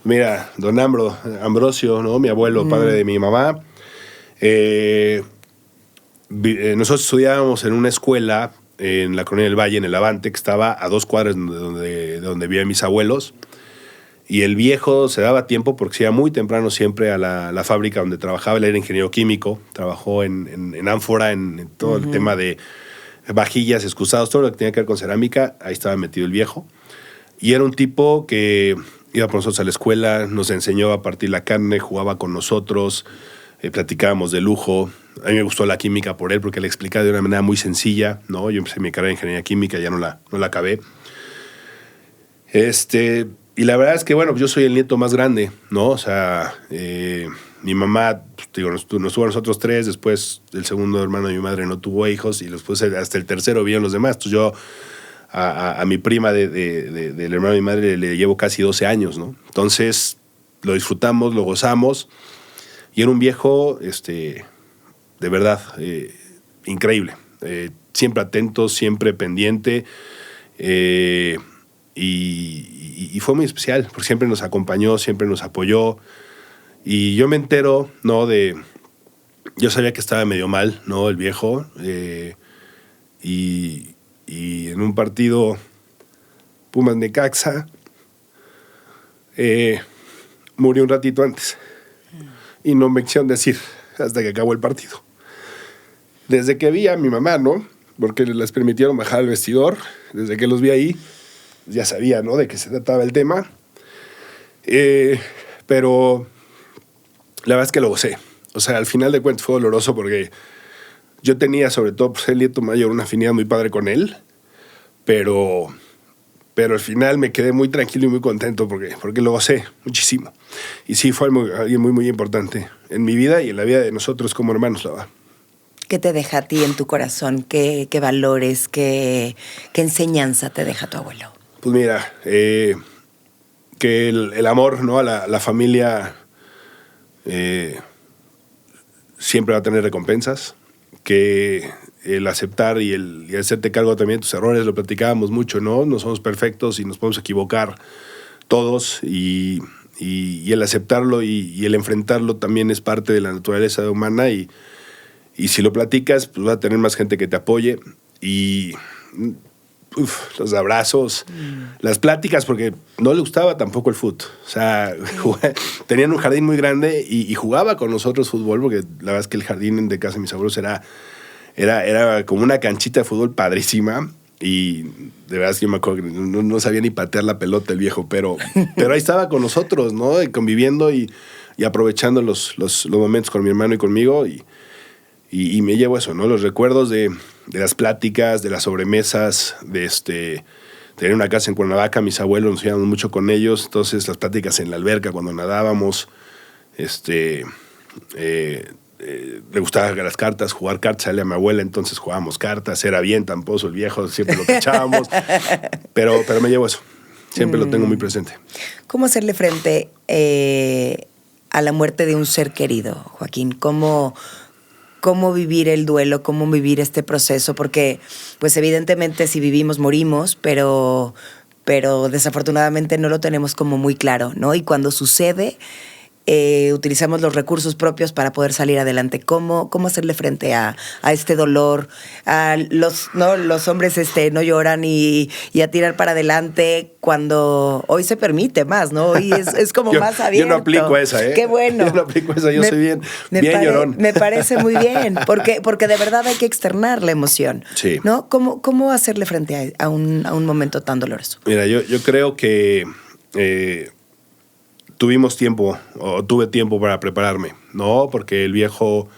Mira, don Ambrosio, ¿no? Mi abuelo, padre de mi mamá. Nosotros estudiábamos en una escuela en la Colonia del Valle, en el Avante, que estaba a 2 cuadras de donde vivían mis abuelos. Y el viejo se daba tiempo porque se iba muy temprano siempre a la fábrica donde trabajaba. Él era ingeniero químico, trabajó en Ánfora, en todo el tema de vajillas, excusados, todo lo que tenía que ver con cerámica. Ahí estaba metido el viejo. Y era un tipo que iba con nosotros a la escuela, nos enseñó a partir la carne, jugaba con nosotros, platicábamos de lujo. A mí me gustó la química por él porque le explicaba de una manera muy sencilla, ¿no? Yo empecé mi carrera de ingeniería química, ya no la acabé. Y la verdad es que, bueno, yo soy el nieto más grande, ¿no? O sea, mi mamá, nos tuvo a nosotros 3, después el segundo hermano de mi madre no tuvo hijos y después hasta el tercero vieron los demás. Entonces yo a mi prima del hermano de mi madre le llevo casi 12 años, ¿no? Entonces lo disfrutamos, lo gozamos y era un viejo, de verdad, increíble. Siempre atento, siempre pendiente. Y fue muy especial, porque siempre nos acompañó, siempre nos apoyó. Y yo me entero, ¿no? Yo sabía que estaba medio mal, ¿no? El viejo. Y en un partido Pumas-Necaxa, murió un ratito antes. Y no me quisieron decir hasta que acabó el partido. Desde que vi a mi mamá, ¿no? Porque les permitieron bajar al vestidor, desde que los vi ahí, ya sabía, ¿no?, de qué se trataba el tema. Pero la verdad es que lo gocé. O sea, al final de cuentas fue doloroso porque yo tenía, sobre todo por ser el nieto mayor, una afinidad muy padre con él. Pero al final me quedé muy tranquilo y muy contento porque lo gocé muchísimo. Y sí, fue alguien muy, muy importante en mi vida y en la vida de nosotros como hermanos, la verdad. ¿Qué te deja a ti en tu corazón? ¿Qué valores, qué enseñanza te deja tu abuelo? Pues mira, que el amor, ¿no?, a la familia siempre va a tener recompensas, que el aceptar y el hacerte cargo también de tus errores, lo platicábamos mucho, ¿no? No somos perfectos y nos podemos equivocar todos y el aceptarlo y el enfrentarlo también es parte de la naturaleza humana y si lo platicas, pues va a tener más gente que te apoye y los abrazos, las pláticas, porque no le gustaba tampoco el fútbol. O sea, tenían un jardín muy grande y jugaba con nosotros fútbol, porque la verdad es que el jardín de casa de mis abuelos era como una canchita de fútbol padrísima y de verdad es que yo me acuerdo que no sabía ni patear la pelota el viejo, pero ahí estaba con nosotros, ¿no? Y conviviendo y aprovechando los momentos con mi hermano y conmigo y me llevo eso, ¿no? Los recuerdos de las pláticas, de las sobremesas, de tener una casa en Cuernavaca, mis abuelos nos íbamos mucho con ellos, entonces las pláticas en la alberca cuando nadábamos, le gustaba las cartas, jugar cartas, sale a mi abuela, entonces jugábamos cartas, era bien tampoco el viejo, siempre lo cachábamos, pero me llevo eso, siempre lo tengo muy presente. ¿Cómo hacerle frente a la muerte de un ser querido, Joaquín? ¿Cómo vivir el duelo? ¿Cómo vivir este proceso? Porque, pues evidentemente si vivimos, morimos, pero desafortunadamente no lo tenemos como muy claro, ¿no? Y cuando sucede, utilizamos los recursos propios para poder salir adelante. ¿Cómo hacerle frente a este dolor? Los hombres no lloran y a tirar para adelante cuando hoy se permite más, ¿no? Hoy es como más abierto. Yo no aplico esa, ¿eh? Qué bueno. Yo no aplico esa, yo soy bien llorón. Me parece muy bien, porque de verdad hay que externar la emoción. Sí. ¿No? ¿Cómo hacerle frente a un momento tan doloroso? Mira, yo creo que tuve tiempo para prepararme, ¿no? Porque el viejo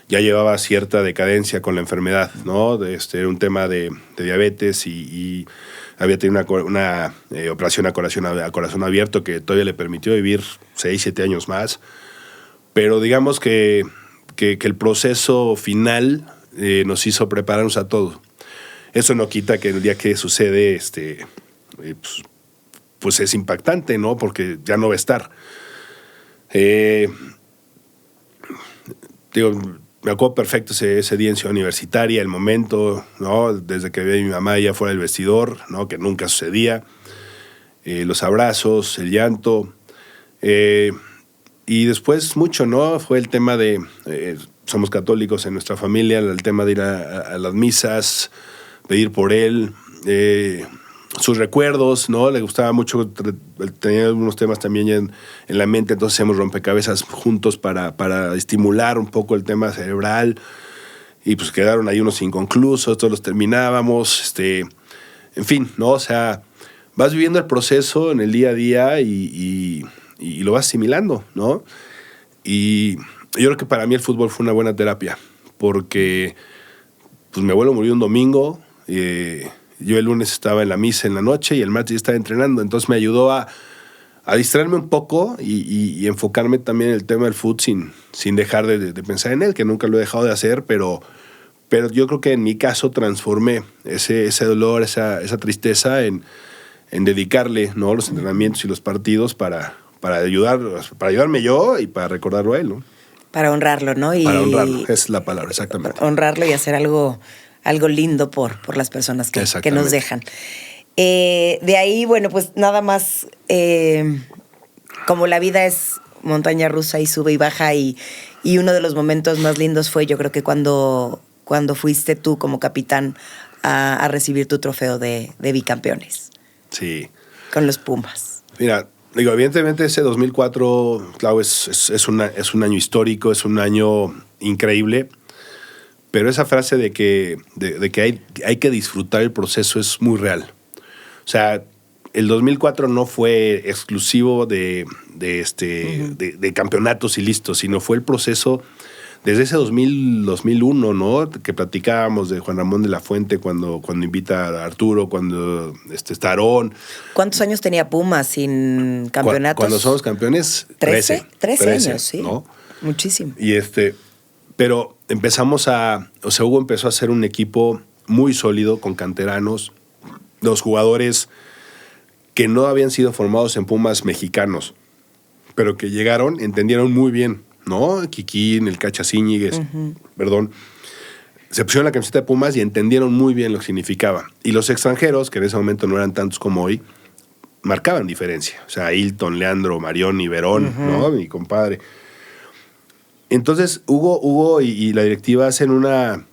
ya llevaba cierta decadencia con la enfermedad, ¿no? Era un tema de diabetes y había tenido una operación a corazón abierto que todavía le permitió vivir 6, 7 años más. Pero digamos que el proceso final nos hizo prepararnos a todo. Eso no quita que el día que sucede, pues es impactante, ¿no? Porque ya no va a estar. Me acuerdo perfecto ese día en Ciudad Universitaria, el momento, ¿no? Desde que vi a mi mamá ya fuera del vestidor, ¿no? Que nunca sucedía. Los abrazos, el llanto. Y después mucho, ¿no? Fue el tema de... somos católicos en nuestra familia, el tema de ir a las misas, pedir por él, sus recuerdos, ¿no? Le gustaba mucho, tenía algunos temas también ya en la mente, entonces hacíamos rompecabezas juntos para estimular un poco el tema cerebral, y pues quedaron ahí unos inconclusos, todos los terminábamos, en fin, ¿no? O sea, vas viviendo el proceso en el día a día y lo vas asimilando, ¿no? Y yo creo que para mí el fútbol fue una buena terapia, porque pues mi abuelo murió un domingo, yo el lunes estaba en la misa en la noche y el martes estaba entrenando, entonces me ayudó a distraerme un poco y enfocarme también en el tema del fútbol sin dejar de pensar en él, que nunca lo he dejado de hacer, pero yo creo que en mi caso transformé ese dolor, esa tristeza en dedicarle, ¿no? Los entrenamientos y los partidos para ayudarme yo y para recordarlo a él, ¿no? Para honrarlo, ¿no? Para honrarlo, es la palabra, exactamente. Honrarlo y hacer algo lindo por las personas que nos dejan. De ahí, bueno, pues nada más, como la vida es montaña rusa y sube y baja, y uno de los momentos más lindos fue, yo creo que cuando fuiste tú como capitán a recibir tu trofeo de bicampeones. Sí. Con los Pumas. Mira, digo, evidentemente ese 2004, claro, es un año histórico, es un año increíble, pero esa frase de que hay que disfrutar el proceso es muy real. O sea, el 2004 no fue exclusivo de campeonatos y listos, sino fue el proceso desde ese 2001, ¿no? Que platicábamos de Juan Ramón de la Fuente cuando invita a Arturo, cuando está Aarón. ¿Cuántos años tenía Pumas sin campeonatos? Cuando somos campeones, 13 años, sí. ¿no? Muchísimo. Y pero empezamos Hugo empezó a hacer un equipo muy sólido con canteranos, los jugadores que no habían sido formados en Pumas mexicanos, pero que llegaron, entendieron muy bien, ¿no? Kikín, el Cacha Zíñiguez, perdón, se pusieron la camiseta de Pumas y entendieron muy bien lo que significaba. Y los extranjeros, que en ese momento no eran tantos como hoy, marcaban diferencia. O sea, Hilton, Leandro, Marioni, Verón, ¿no? Mi compadre. Entonces, Hugo y la directiva hacen una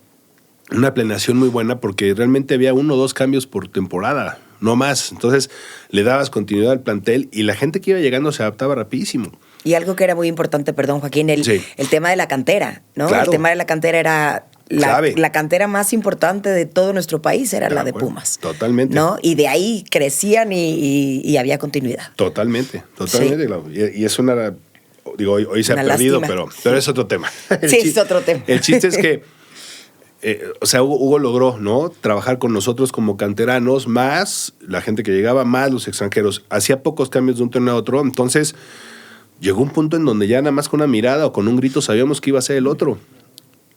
planeación muy buena porque realmente había 1 o 2 cambios por temporada, no más. Entonces, le dabas continuidad al plantel y la gente que iba llegando se adaptaba rapidísimo. Y algo que era muy importante, perdón, Joaquín, el tema de la cantera, ¿no? Claro. El tema de la cantera era la cantera más importante de todo nuestro país, era la de Pumas. Totalmente. ¿No? Y de ahí crecían y había continuidad. Totalmente, sí. Claro. Y es una... Digo, hoy se ha perdido, pero es otro tema. Es otro tema. El chiste es que, Hugo logró, ¿no? Trabajar con nosotros como canteranos, más la gente que llegaba, más los extranjeros. Hacía pocos cambios de un torneo a otro, entonces llegó un punto en donde ya nada más con una mirada o con un grito sabíamos que iba a ser el otro.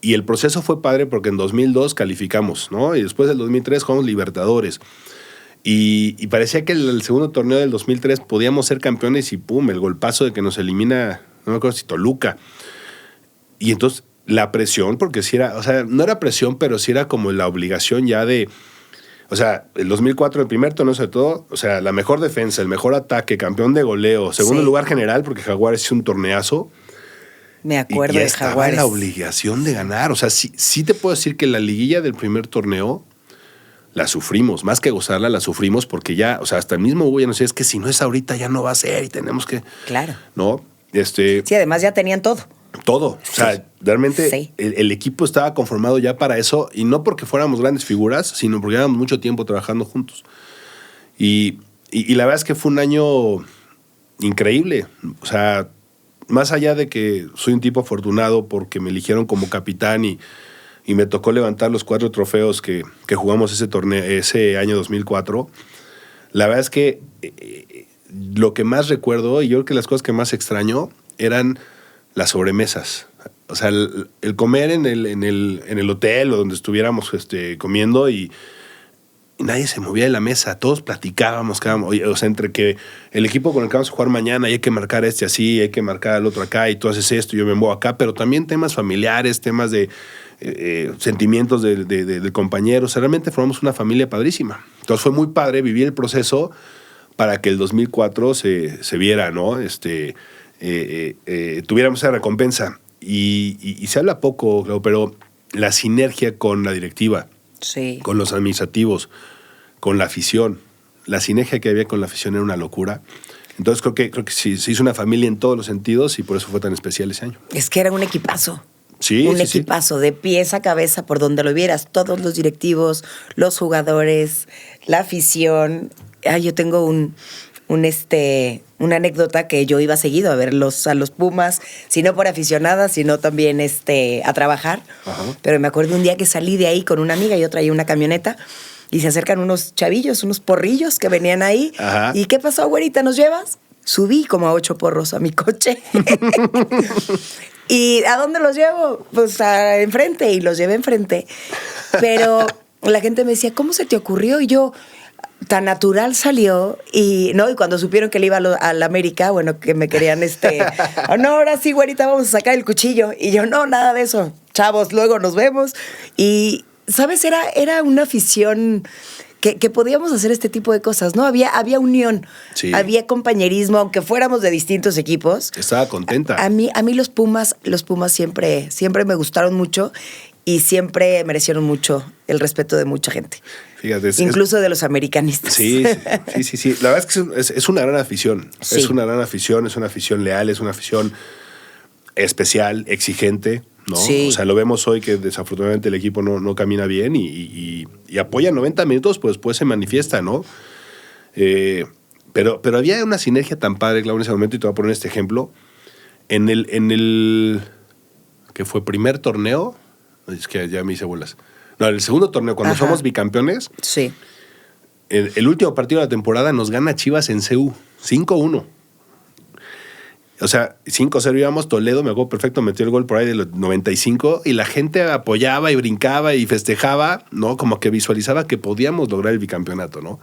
Y el proceso fue padre porque en 2002 calificamos, ¿no? Y después del 2003 jugamos Libertadores. Y parecía que el segundo torneo del 2003 podíamos ser campeones y pum, el golpazo de que nos elimina, no me acuerdo si Toluca. Y entonces la presión, porque sí era, o sea, no era presión, pero sí era como la obligación ya de, o sea, el 2004, el primer torneo sobre todo, o sea, la mejor defensa, el mejor ataque, campeón de goleo, segundo lugar general, porque Jaguares hizo un torneazo. Me acuerdo de Jaguares. La obligación de ganar, o sea, sí te puedo decir que la liguilla del primer torneo la sufrimos, más que gozarla, la sufrimos porque ya, o sea, hasta el mismo Hugo ya no sé, es que si no es ahorita ya no va a ser y tenemos que... Claro. ¿No? Sí, además ya tenían todo. Todo. O sea, realmente el equipo estaba conformado ya para eso y no porque fuéramos grandes figuras, sino porque llevábamos mucho tiempo trabajando juntos. Y la verdad es que fue un año increíble. O sea, más allá de que soy un tipo afortunado porque me eligieron como capitán y me tocó levantar los 4 trofeos que jugamos ese año 2004, La verdad es que lo que más recuerdo, y yo creo que las cosas que más extraño, eran las sobremesas. O sea, el comer en el hotel o donde estuviéramos comiendo y nadie se movía de la mesa, todos platicábamos, o sea, entre que el equipo con el que vamos a jugar mañana y hay que marcar así, hay que marcar al otro acá y tú haces esto, yo me muevo acá, pero también temas familiares, temas de sentimientos de compañeros. O sea, realmente formamos una familia padrísima. Entonces fue muy padre vivir el proceso para que el 2004 se viera, ¿no? Tuviéramos esa recompensa. Y se habla poco, claro, pero la sinergia con la directiva, Sí. con los administrativos, con la afición, la sinergia que había con la afición era una locura. Entonces creo que sí, se hizo una familia en todos los sentidos y por eso fue tan especial ese año. Es que era un equipazo. Sí, un sí, equipazo de pies a cabeza por donde lo vieras, todos los directivos, los jugadores, la afición. Yo tengo una anécdota que yo iba seguido a ver a los Pumas, si no por aficionada, sino también a trabajar. Ajá. Pero me acuerdo un día que salí de ahí con una amiga, yo traía una camioneta y se acercan unos chavillos, unos porrillos que venían ahí. Ajá. ¿Y qué pasó, güerita? ¿Nos llevas? Subí como a 8 porros a mi coche. ¿Y a dónde los llevo? Pues enfrente, y los llevé enfrente. Pero la gente me decía, ¿cómo se te ocurrió? Y yo, tan natural salió. Y cuando supieron que le iba a la América, bueno, que me querían no, ahora sí, güerita, vamos a sacar el cuchillo. Y yo, no, nada de eso. Chavos, luego nos vemos. Y, ¿sabes? Era una afición que podíamos hacer este tipo de cosas, ¿no? Había unión, sí. Había compañerismo, aunque fuéramos de distintos equipos. Estaba contenta. A mí los Pumas siempre me gustaron mucho y siempre merecieron mucho el respeto de mucha gente. Fíjate, incluso de los americanistas. Sí. La verdad es que es una gran afición. Sí. Es una gran afición, es una afición leal, es una afición especial, exigente, ¿no? Sí. O sea, lo vemos hoy que desafortunadamente el equipo no camina bien y apoya 90 minutos, pues después se manifiesta, ¿no? Pero había una sinergia tan padre, Clau, en ese momento, y te voy a poner este ejemplo. En el que fue primer torneo, es que ya me hice bolas. No, en el segundo torneo, cuando Ajá. somos bicampeones, Sí. el último partido de la temporada nos gana Chivas en CU, 5-1. O sea, 5-0 íbamos, Toledo, me acuerdo perfecto, metió el gol por ahí de los 95 y la gente apoyaba y brincaba y festejaba, ¿no? Como que visualizaba que podíamos lograr el bicampeonato, ¿no?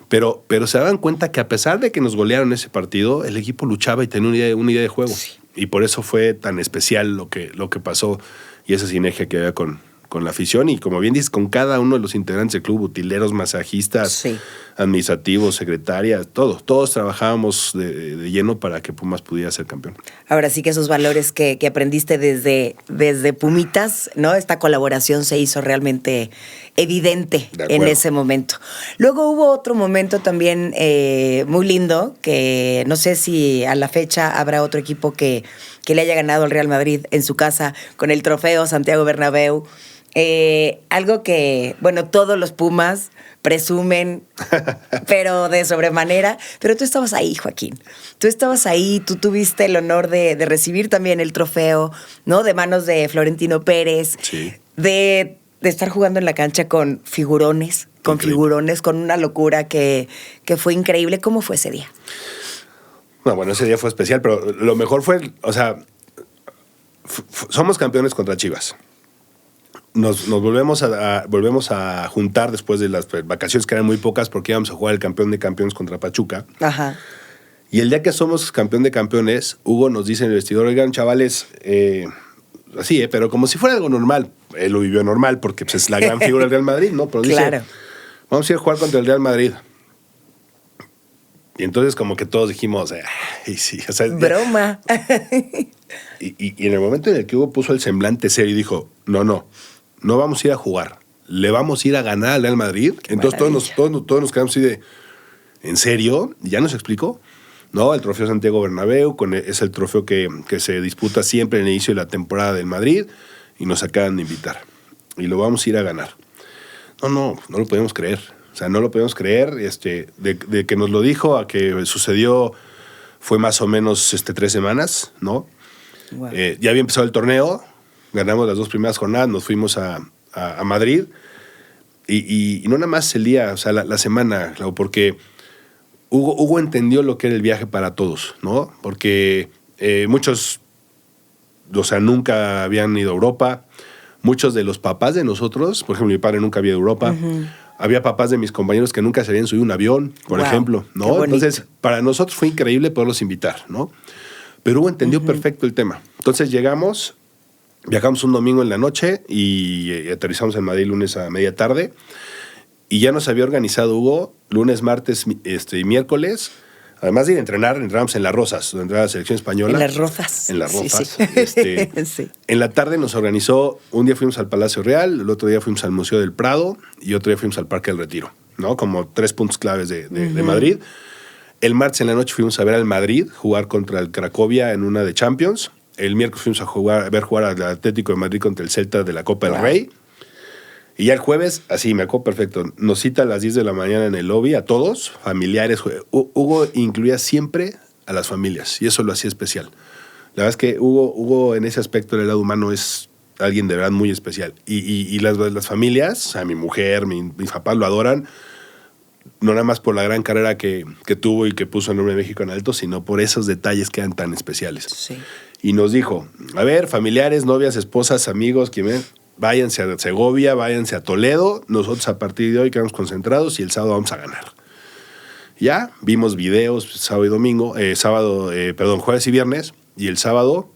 Pero se daban cuenta que a pesar de que nos golearon ese partido, el equipo luchaba y tenía una idea de juego. Sí. Y por eso fue tan especial lo que pasó y esa sinergia que había con la afición y, como bien dices, con cada uno de los integrantes del club, utileros, masajistas, Sí. administrativos, secretarias, todos trabajábamos de lleno para que Pumas pudiera ser campeón. Ahora sí que esos valores que aprendiste desde Pumitas, ¿no? Esta colaboración se hizo realmente evidente en ese momento. Luego hubo otro momento también muy lindo, que no sé si a la fecha habrá otro equipo que le haya ganado al Real Madrid en su casa con el trofeo Santiago Bernabéu. Algo que, bueno, todos los Pumas presumen, pero de sobremanera. Pero tú estabas ahí, Joaquín. Tú estabas ahí, tú tuviste el honor de recibir también el trofeo, ¿no? De manos de Florentino Pérez. Sí. De estar jugando en la cancha con figurones, con una locura que fue increíble. ¿Cómo fue ese día? No, bueno, ese día fue especial, pero lo mejor fue, o sea, somos campeones contra Chivas. Nos volvemos a juntar después de las vacaciones, que eran muy pocas, porque íbamos a jugar el campeón de campeones contra Pachuca. Ajá. Y el día que somos campeón de campeones, Hugo nos dice en el vestidor, oigan, chavales, así, pero como si fuera algo normal. Él lo vivió normal porque pues, es la gran figura del Real Madrid, ¿no? Pero dice, claro. Vamos a ir a jugar contra el Real Madrid. Y entonces como que todos dijimos, ay, sí, o sea, broma. Y en el momento en el que Hugo puso el semblante serio y dijo, no vamos a ir a jugar, le vamos a ir a ganar al Real Madrid. Qué entonces maravilla. todos nos quedamos así de, ¿en serio? ¿Y ya nos explicó? No, el trofeo Santiago Bernabéu es el trofeo que se disputa siempre en el inicio de la temporada del Madrid y nos acaban de invitar. Y lo vamos a ir a ganar. No lo podemos creer. O sea, no lo podemos creer. De que nos lo dijo a que sucedió fue más o menos 3 semanas, ¿no? Wow. Ya había empezado el torneo, ganamos las 2 primeras jornadas, nos fuimos a Madrid Y no nada más el día, o sea, la semana, Clau, porque Hugo entendió lo que era el viaje para todos, ¿no? Porque muchos, o sea, nunca habían ido a Europa. Muchos de los papás de nosotros, por ejemplo, mi padre nunca había ido a Europa. Había papás de mis compañeros que nunca se habían subido a un avión, por ejemplo, ¿no? Entonces, para nosotros fue increíble poderlos invitar, ¿no? Pero Hugo entendió perfecto el tema. Entonces viajamos un domingo en la noche y aterrizamos en Madrid lunes a media tarde. Y ya nos había organizado Hugo lunes, martes y miércoles. Además de ir a entrenar, entramos en Las Rosas, donde entraba la selección española. En Las Rozas. En Las Rozas. Sí. Sí. En la tarde nos organizó, un día fuimos al Palacio Real, el otro día fuimos al Museo del Prado y otro día fuimos al Parque del Retiro, ¿no? Como 3 puntos claves de Madrid. El martes en la noche fuimos a ver al Madrid jugar contra el Cracovia en una de Champions. El miércoles fuimos a ver jugar al Atlético de Madrid contra el Celta de la Copa del Rey. Y ya el jueves, así me acuerdo perfecto, nos cita a las 10 de la mañana en el lobby a todos, familiares. Hugo incluía siempre a las familias y eso lo hacía especial. La verdad es que Hugo en ese aspecto del lado humano es alguien de verdad muy especial. Y las familias, o sea, mi mujer, mis papás lo adoran, no nada más por la gran carrera que tuvo y que puso el nombre de México en alto, sino por esos detalles que eran tan especiales. Sí. Y nos dijo, a ver, familiares, novias, esposas, amigos, quien ven, váyanse a Segovia, váyanse a Toledo, nosotros a partir de hoy quedamos concentrados y el sábado vamos a ganar. Ya vimos videos sábado y domingo, jueves y viernes, y el sábado,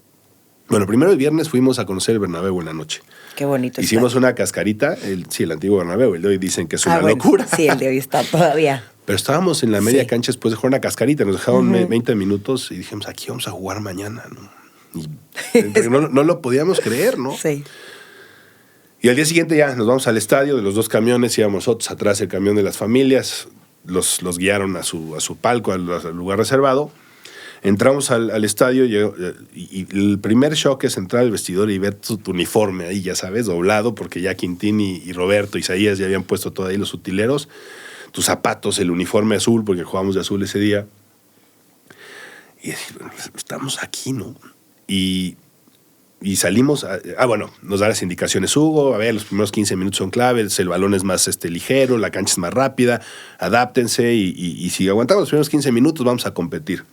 bueno, primero el viernes fuimos a conocer el Bernabéu en la noche. Qué bonito. Hicimos una cascarita, el antiguo Bernabéu, el de hoy dicen que es una locura. Sí, el de hoy está todavía. Pero estábamos en la media cancha después de jugar una cascarita, nos dejaron 20 minutos y dijimos, aquí vamos a jugar mañana, ¿no? Y no lo podíamos creer, ¿no? Sí. Y al día siguiente ya nos vamos al estadio de los 2 camiones, íbamos nosotros atrás el camión de las familias, los guiaron a su palco, al lugar reservado. Entramos al estadio y el primer shock es entrar al vestidor y ver tu uniforme ahí, ya sabes, doblado, porque ya Quintín y Roberto, Isaías ya habían puesto todo ahí los utileros, tus zapatos, el uniforme azul, porque jugamos de azul ese día. Y decir, bueno, estamos aquí, ¿no? Y salimos, nos da las indicaciones Hugo, a ver, los primeros 15 minutos son claves, el balón es más ligero, la cancha es más rápida, adáptense y si aguantamos los primeros 15 minutos vamos a competir.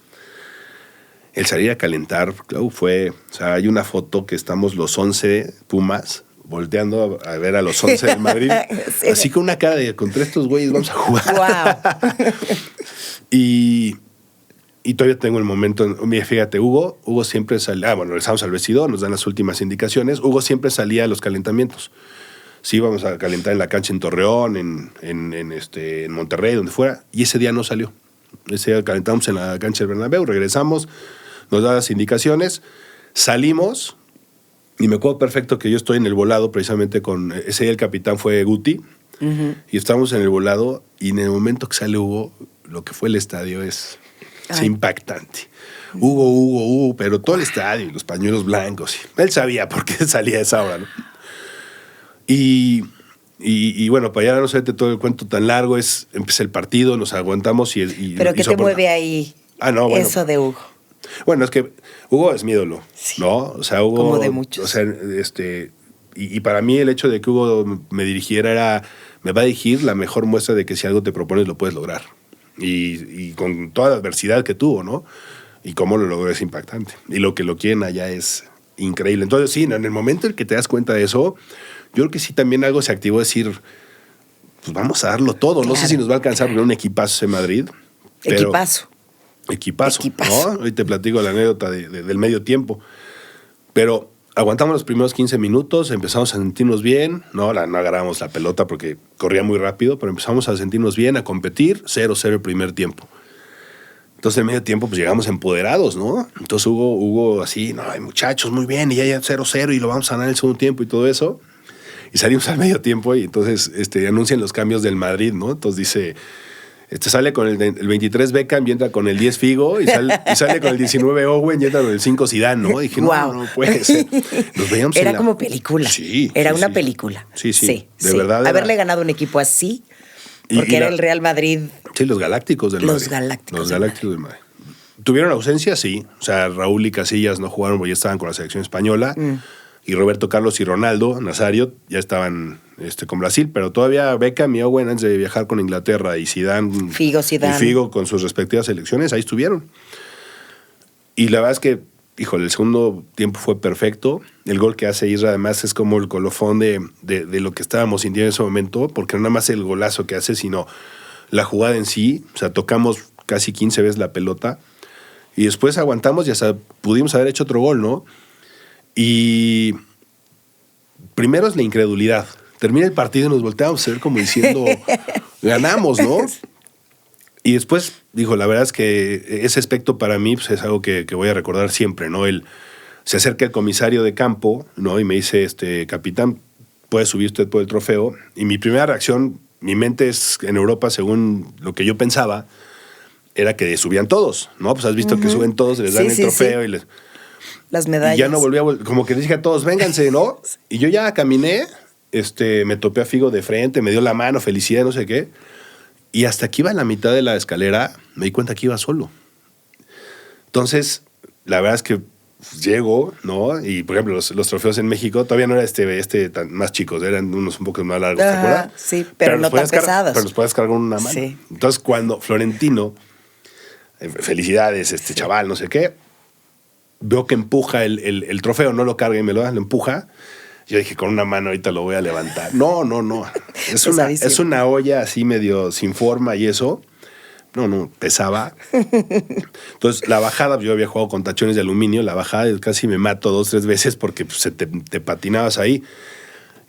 El salir a calentar, claro, hay una foto que estamos los 11 Pumas volteando a ver a los 11 del Madrid, sí. Así con una cara de, contra estos güeyes vamos a jugar. Wow. Y todavía tengo el momento, mira, fíjate, Hugo siempre salía, regresamos al vestidor, nos dan las últimas indicaciones, Hugo siempre salía a los calentamientos. Sí, íbamos a calentar en la cancha en Torreón, en Monterrey, donde fuera, y ese día no salió. Ese día calentamos en la cancha del Bernabéu, regresamos, nos da las indicaciones, salimos, y me acuerdo perfecto que yo estoy en el volado precisamente con, ese día el capitán fue Guti, y estábamos en el volado, y en el momento que sale Hugo, lo que fue el estadio es impactante. Hugo, pero todo el estadio, y los pañuelos blancos. Él sabía por qué salía a esa hora, ¿no? Y bueno, para ya no hacerte todo el cuento tan largo, empieza el partido, nos aguantamos ¿Pero qué te mueve ahí eso de Hugo? Bueno, es que Hugo es mi ídolo, sí. ¿No? O sea, Hugo... Como de muchos. O sea, y para mí el hecho de que Hugo me dirigiera me va a dirigir la mejor muestra de que si algo te propones lo puedes lograr. Y con toda la adversidad que tuvo, ¿no? Y cómo lo logró es impactante. Y lo que lo quieren allá es increíble. Entonces, sí, en el momento en que te das cuenta de eso, yo creo que sí también algo se activó, decir, pues vamos a darlo todo. Claro. No sé si nos va a alcanzar porque un equipazo en Madrid. Equipazo, ¿no? Hoy te platico la anécdota del medio tiempo. Pero aguantamos los primeros 15 minutos, empezamos a sentirnos bien, no agarramos la pelota porque corría muy rápido, pero empezamos a sentirnos bien, a competir, 0-0 el primer tiempo. Entonces, en medio tiempo, pues llegamos empoderados, ¿no? Entonces, Hugo así, no, muchachos, muy bien, y ya 0-0 y lo vamos a ganar el segundo tiempo y todo eso. Y salimos al medio tiempo y entonces anuncian los cambios del Madrid, ¿no? Entonces dice... sale con el 23 Beckham y entra con el 10 Figo y sale con el 19 Owen y entra con el 5 Zidane, ¿no? Y dije, wow. No puede ser. Nos veíamos Era como película. Sí. Era una película. Sí. De verdad. Haberle ganado un equipo así, porque era el Real Madrid. Sí, los Galácticos del Madrid. Los Galácticos del Madrid. ¿Tuvieron ausencia? Sí. O sea, Raúl y Casillas no jugaron porque ya estaban con la selección española. y Roberto Carlos y Ronaldo Nazario ya estaban con Brasil, pero todavía Beckham y Owen antes de viajar con Inglaterra y Zidane y Figo con sus respectivas selecciones, ahí estuvieron. Y la verdad es que, híjole, el segundo tiempo fue perfecto. El gol que hace Isra además es como el colofón de lo que estábamos sintiendo en ese momento, porque no nada más el golazo que hace, sino la jugada en sí. O sea, tocamos casi 15 veces la pelota y después aguantamos y hasta pudimos haber hecho otro gol, ¿no? Y primero es la incredulidad. Termina el partido y nos volteamos a ver como diciendo, ganamos, ¿no? Y después, dijo, la verdad es que ese aspecto para mí pues, es algo que voy a recordar siempre, ¿no? Se acerca el comisario de campo, ¿no? Y me dice, capitán, ¿puede subir usted por el trofeo? Y mi primera reacción, mi mente es en Europa, según lo que yo pensaba, era que subían todos, ¿no? Pues has visto que suben todos, les dan el trofeo y las medallas. Y ya no volví como que les dije a todos, vénganse, ¿no? Y yo ya caminé, me topé a Figo de frente, me dio la mano, felicidad, no sé qué. Y hasta que iba a la mitad de la escalera, me di cuenta que iba solo. Entonces, la verdad es que llego, ¿no? Y, por ejemplo, los trofeos en México todavía no era tan más chicos, eran unos un poco más largos, ¿te acuerdas? Sí, pero no tan pesados. Pero los puedes cargar con una mano. Sí. Entonces, cuando Florentino, felicidades, chaval, no sé qué, veo que empuja el trofeo, no lo carga y me lo empuja. Yo dije, con una mano ahorita lo voy a levantar. No. Es una olla así medio sin forma y eso. No, pesaba. Entonces, la bajada, yo había jugado con tachones de aluminio, la bajada casi me mato 2, 3 veces porque pues, te patinabas ahí.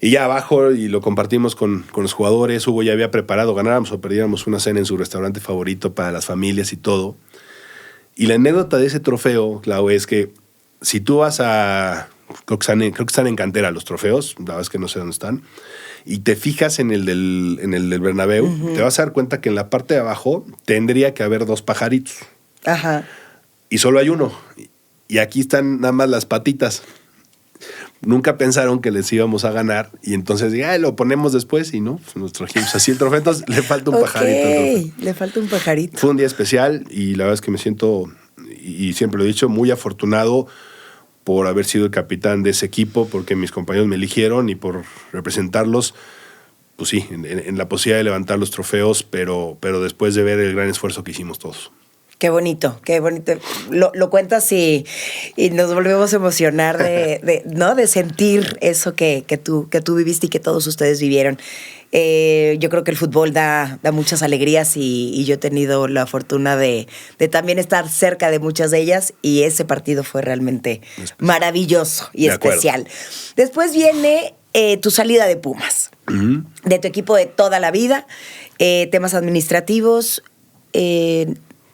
Y ya abajo, y lo compartimos con los jugadores, Hugo ya había preparado, ganáramos o perdiéramos una cena en su restaurante favorito para las familias y todo. Y la anécdota de ese trofeo, Clau, es que si tú vas a... Creo que están en cantera los trofeos, la verdad es que no sé dónde están, y te fijas en el del Bernabéu, te vas a dar cuenta que en la parte de abajo tendría que haber 2 pajaritos. Ajá. Y solo hay uno. Y aquí están nada más las patitas. Nunca pensaron que les íbamos a ganar y entonces lo ponemos después y no, pues nos trajimos así el trofeo, entonces le falta un pajarito. Le falta un pajarito. Fue un día especial y la verdad es que me siento, y siempre lo he dicho, muy afortunado por haber sido el capitán de ese equipo, porque mis compañeros me eligieron y por representarlos, pues sí, en la posibilidad de levantar los trofeos, pero después de ver el gran esfuerzo que hicimos todos. Qué bonito, qué bonito. Lo cuentas y nos volvemos a emocionar de sentir eso que tú viviste y que todos ustedes vivieron. Yo creo que el fútbol da muchas alegrías y yo he tenido la fortuna de también estar cerca de muchas de ellas y ese partido fue realmente maravilloso y especial. Después viene tu salida de Pumas, de tu equipo de toda la vida, temas administrativos,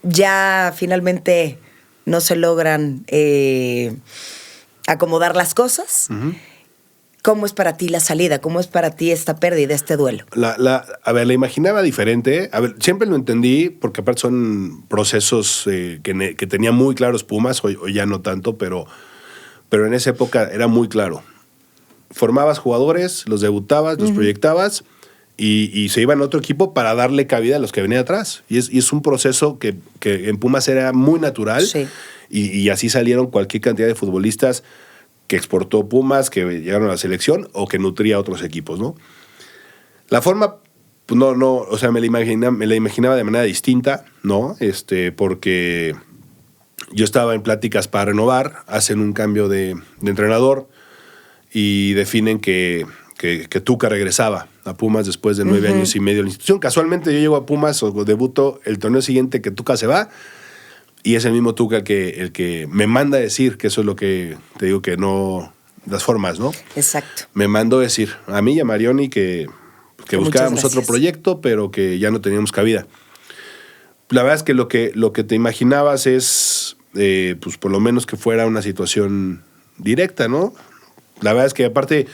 ya finalmente no se logran acomodar las cosas. ¿Cómo es para ti la salida? ¿Cómo es para ti esta pérdida, este duelo? A ver, la imaginaba diferente. A ver, siempre lo entendí, porque aparte son procesos que tenía muy claros Pumas, hoy ya no tanto, pero en esa época era muy claro. Formabas jugadores, los debutabas, los proyectabas, y se iban a otro equipo para darle cabida a los que venían atrás. Y es un proceso que en Pumas era muy natural, sí. y así salieron cualquier cantidad de futbolistas que exportó Pumas, que llegaron a la selección o que nutría a otros equipos, ¿no? La forma, pues no, o sea, me la imaginaba de manera distinta, ¿no? Porque yo estaba en pláticas para renovar, hacen un cambio de entrenador y definen que Tuca regresaba a Pumas después de 9 años y medio de la institución. Casualmente yo llego a Pumas o debuto el torneo siguiente que Tuca se va. Y es el mismo Tuca el que me manda a decir, que eso es lo que te digo que no... Las formas, ¿no? Exacto. Me mandó a decir a mí y a Marioni que buscábamos otro proyecto, pero que ya no teníamos cabida. La verdad es que lo que te imaginabas es, pues por lo menos que fuera una situación directa, ¿no? La verdad es que aparte,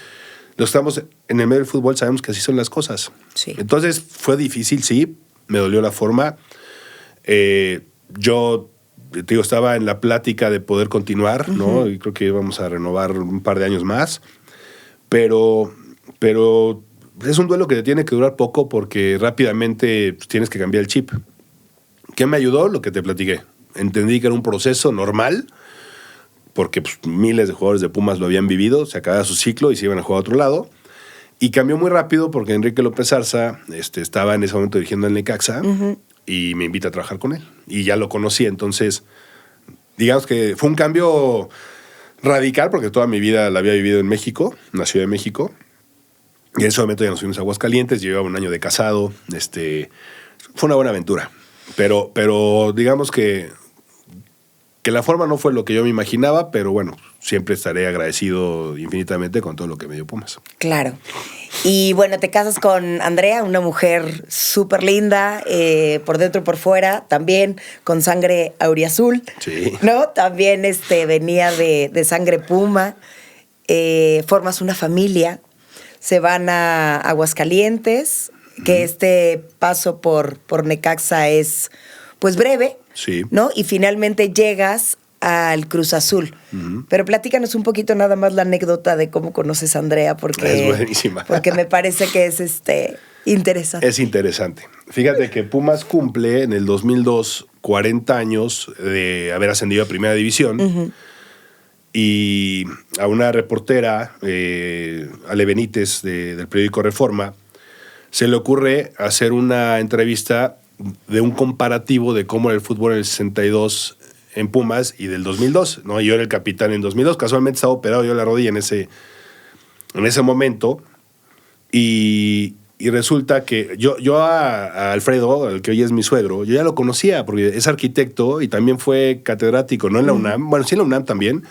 los que estamos en el medio del fútbol sabemos que así son las cosas. Sí. Entonces fue difícil, sí, me dolió la forma. Yo... te digo, estaba en la plática de poder continuar, ¿no? Y creo que íbamos a renovar un par de años más. Pero es un duelo que te tiene que durar poco porque rápidamente tienes que cambiar el chip. ¿Qué me ayudó? Lo que te platiqué. Entendí que era un proceso normal, porque pues, miles de jugadores de Pumas lo habían vivido, se acababa su ciclo y se iban a jugar a otro lado. Y cambió muy rápido porque Enrique López Zarza estaba en ese momento dirigiendo el Necaxa y me invita a trabajar con él. Y ya lo conocí, entonces, digamos que fue un cambio radical porque toda mi vida la había vivido en México, en la Ciudad de México. Y en ese momento ya nos fuimos a Aguascalientes, llevaba un año de casado. Fue una buena aventura. Pero digamos que la forma no fue lo que yo me imaginaba, pero bueno, siempre estaré agradecido infinitamente con todo lo que me dio Pumas. Claro. Y bueno, te casas con Andrea, una mujer súper linda, por dentro y por fuera, también con sangre auriazul. Sí. ¿No? También venía de sangre Puma. Formas una familia, se van a Aguascalientes, que este paso por Necaxa es pues breve. Sí. ¿No? Y finalmente llegas al Cruz Azul. Pero platícanos un poquito nada más la anécdota de cómo conoces a Andrea, porque es buenísima. Porque me parece que es interesante. Es interesante. Fíjate que Pumas cumple en el 2002 40 años de haber ascendido a Primera División. Y a una reportera, Ale Benítez, del periódico Reforma, se le ocurre hacer una entrevista de un comparativo de cómo era el fútbol en el 62 en Pumas y del 2002, ¿no? Yo era el capitán en 2002, casualmente estaba operado yo la rodilla en ese momento, y resulta que yo a Alfredo, el que hoy es mi suegro, yo ya lo conocía porque es arquitecto y también fue catedrático, no en la UNAM, bueno, sí en la UNAM también,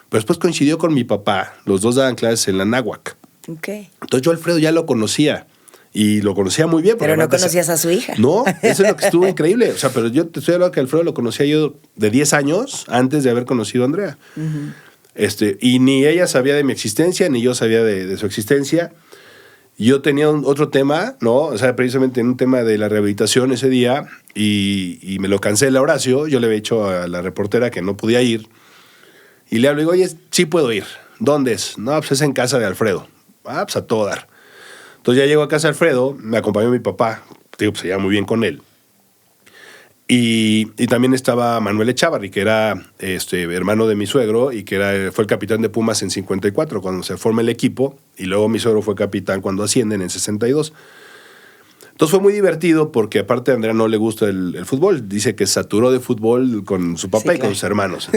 pero después coincidió con mi papá, los dos daban clases en la Náhuac. Okay. Entonces yo a Alfredo ya lo conocía. Y lo conocía muy bien. Pero no conocías a su hija. No, eso es lo que estuvo increíble. O sea, pero yo te estoy hablando que Alfredo lo conocía yo de 10 años antes de haber conocido a Andrea. Y ni ella sabía de mi existencia, ni yo sabía de su existencia. Yo tenía otro tema, ¿no? O sea, precisamente en un tema de la rehabilitación ese día, y me lo cancela Horacio. Yo le había dicho a la reportera que no podía ir. Y le hablo y digo, oye, sí puedo ir. ¿Dónde es? No, pues es en casa de Alfredo. Ah, pues a todo dar. Entonces ya llego a casa de Alfredo, me acompañó mi papá, digo, pues se lleva muy bien con él. Y también estaba Manuel Echavarri, que era hermano de mi suegro y que fue el capitán de Pumas en 54, cuando se forma el equipo, y luego mi suegro fue capitán cuando ascienden en 62. Entonces fue muy divertido porque aparte a Andrea no le gusta el fútbol, dice que saturó de fútbol con su papá y con sus hermanos.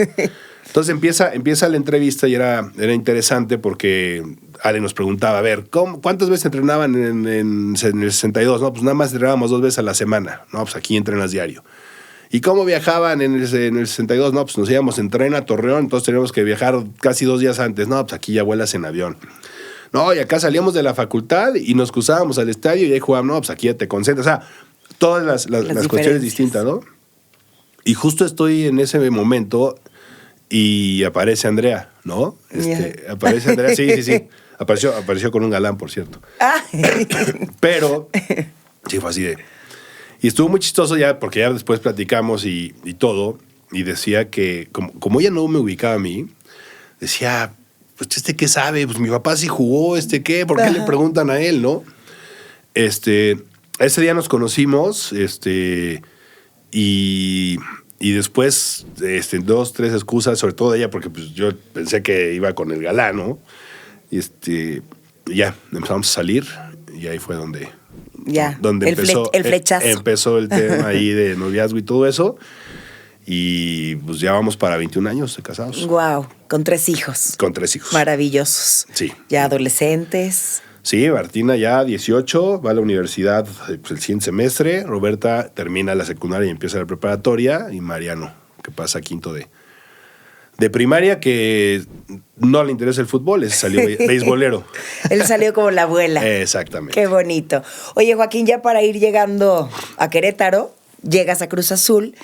Entonces empieza la entrevista y era interesante porque Ale nos preguntaba, a ver, ¿cuántas veces entrenaban en el 62? No, pues nada más entrenábamos 2 veces a la semana. No, pues aquí entrenas diario. ¿Y cómo viajaban en el 62? No, pues nos íbamos en tren a Torreón, entonces teníamos que viajar casi 2 días antes. No, pues aquí ya vuelas en avión. No, y acá salíamos de la facultad y nos cruzábamos al estadio y ahí jugábamos. No, pues aquí ya te concentras. O sea, todas las cuestiones distintas, ¿no? Y justo estoy en ese momento y aparece Andrea, ¿no? Aparece Andrea, sí. Apareció con un galán, por cierto. Pero, sí, fue así de... Y estuvo muy chistoso ya, porque ya después platicamos y todo, y decía que, como ella no me ubicaba a mí, decía, pues, ¿qué sabe? Pues mi papá sí jugó, ¿qué? ¿Por qué le preguntan a él, no? Ese día nos conocimos, y después, 2, 3 excusas, sobre todo de ella, porque pues yo pensé que iba con el galán, ¿no? Y ya, empezamos a salir, y ahí fue donde empezó el flechazo. Empezó el tema ahí de noviazgo y todo eso. Y pues ya vamos para 21 años de casados. Wow, con 3 hijos. Con 3 hijos. Maravillosos. Sí. Ya adolescentes. Sí, Martina ya 18, va a la universidad pues, el siguiente semestre. Roberta termina la secundaria y empieza la preparatoria. Y Mariano, que pasa a quinto de primaria, que no le interesa el fútbol, salió beisbolero. Él salió como la abuela. Exactamente. Qué bonito. Oye, Joaquín, ya para ir llegando a Querétaro, llegas a Cruz Azul.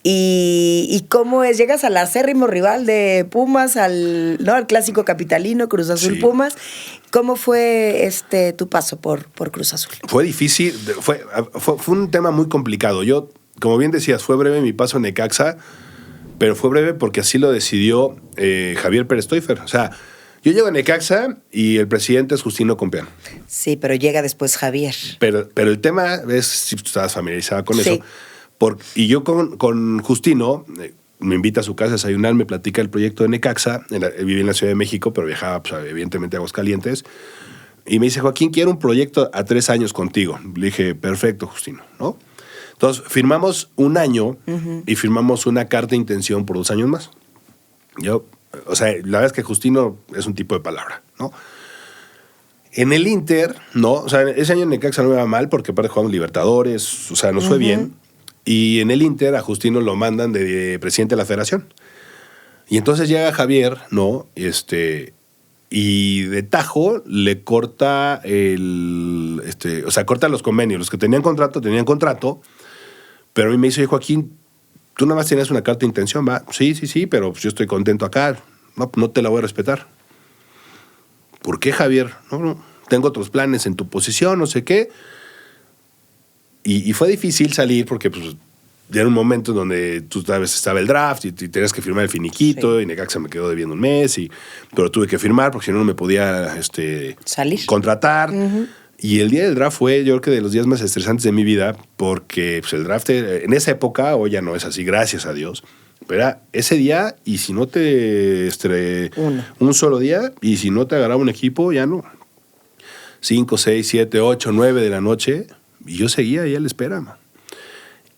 ¿Y cómo es? Llegas al acérrimo rival de Pumas, al clásico capitalino, Cruz Azul, sí. Pumas. ¿Cómo fue tu paso por Cruz Azul? Fue difícil, fue un tema muy complicado. Yo, como bien decías, fue breve mi paso en Necaxa, pero fue breve porque así lo decidió Javier Pérez Toifer. O sea, yo llego a Necaxa y el presidente es Justino Compeán. Sí, pero llega después Javier. Pero el tema es, si tú estabas familiarizada con eso, y yo con Justino, me invita a su casa a desayunar, me platica el proyecto de Necaxa. Viví en la Ciudad de México, pero viajaba, pues, evidentemente, a Aguascalientes. Y me dice, Joaquín, quiero un proyecto a 3 años contigo. Le dije, perfecto, Justino, ¿no? Entonces, firmamos 1 año y firmamos una carta de intención por 2 años más. Yo, o sea, la verdad es que Justino es un tipo de palabra, ¿no? En el Inter, no, o sea, ese año en Necaxa no me va mal porque aparte jugamos Libertadores, o sea, nos fue bien. Y en el Inter a Justino lo mandan de presidente de la federación. Y entonces llega Javier, ¿no? Y de tajo le corta o sea, corta los convenios. Los que tenían contrato, pero a mí me dice, Joaquín, tú nada más tenías una carta de intención, ¿va? Sí, pero yo estoy contento acá. No te la voy a respetar. ¿Por qué, Javier? No, tengo otros planes en tu posición, no sé qué. Y fue difícil salir porque pues, ya era un momento donde tú sabes, estaba el draft y tenías que firmar el finiquito, y Necaxa me quedó debiendo 1 mes, pero tuve que firmar porque si no me podía salir, contratar. Y el día del draft fue, yo creo que de los días más estresantes de mi vida, porque pues, el draft en esa época, hoy ya no es así, gracias a Dios, pero era ese día, y si no te un solo día, y si no te agarraba un equipo, ya no. 5, 6, 7, 8, 9 de la noche, y yo seguía ahí a la espera, man.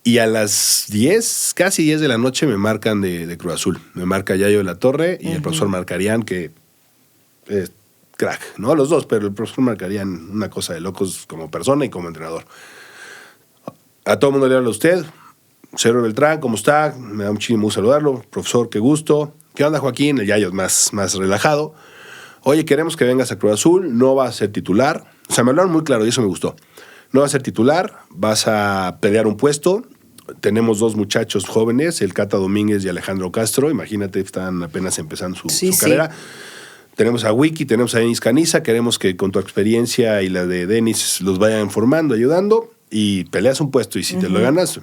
Y a las 10, casi 10 de la noche, me marcan de Cruz Azul. Me marca Yayo de la Torre y el profesor Marcarián, que es crack, ¿no? Los dos, pero el profesor Marcarián, una cosa de locos como persona y como entrenador. A todo el mundo le habla a usted. Cero Beltrán, ¿cómo está? Me da muchísimo gusto saludarlo. Profesor, qué gusto. ¿Qué onda, Joaquín? El Yayo es más relajado. Oye, queremos que vengas a Cruz Azul. No vas a ser titular. O sea, me hablaron muy claro y eso me gustó. No vas a ser titular, vas a pelear un puesto. Tenemos 2 muchachos jóvenes, el Cata Domínguez y Alejandro Castro. Imagínate, están apenas empezando su carrera. Tenemos a Wiki, tenemos a Denis Caniza. Queremos que con tu experiencia y la de Denis los vayan formando, ayudando. Y peleas un puesto. Y si te lo ganas,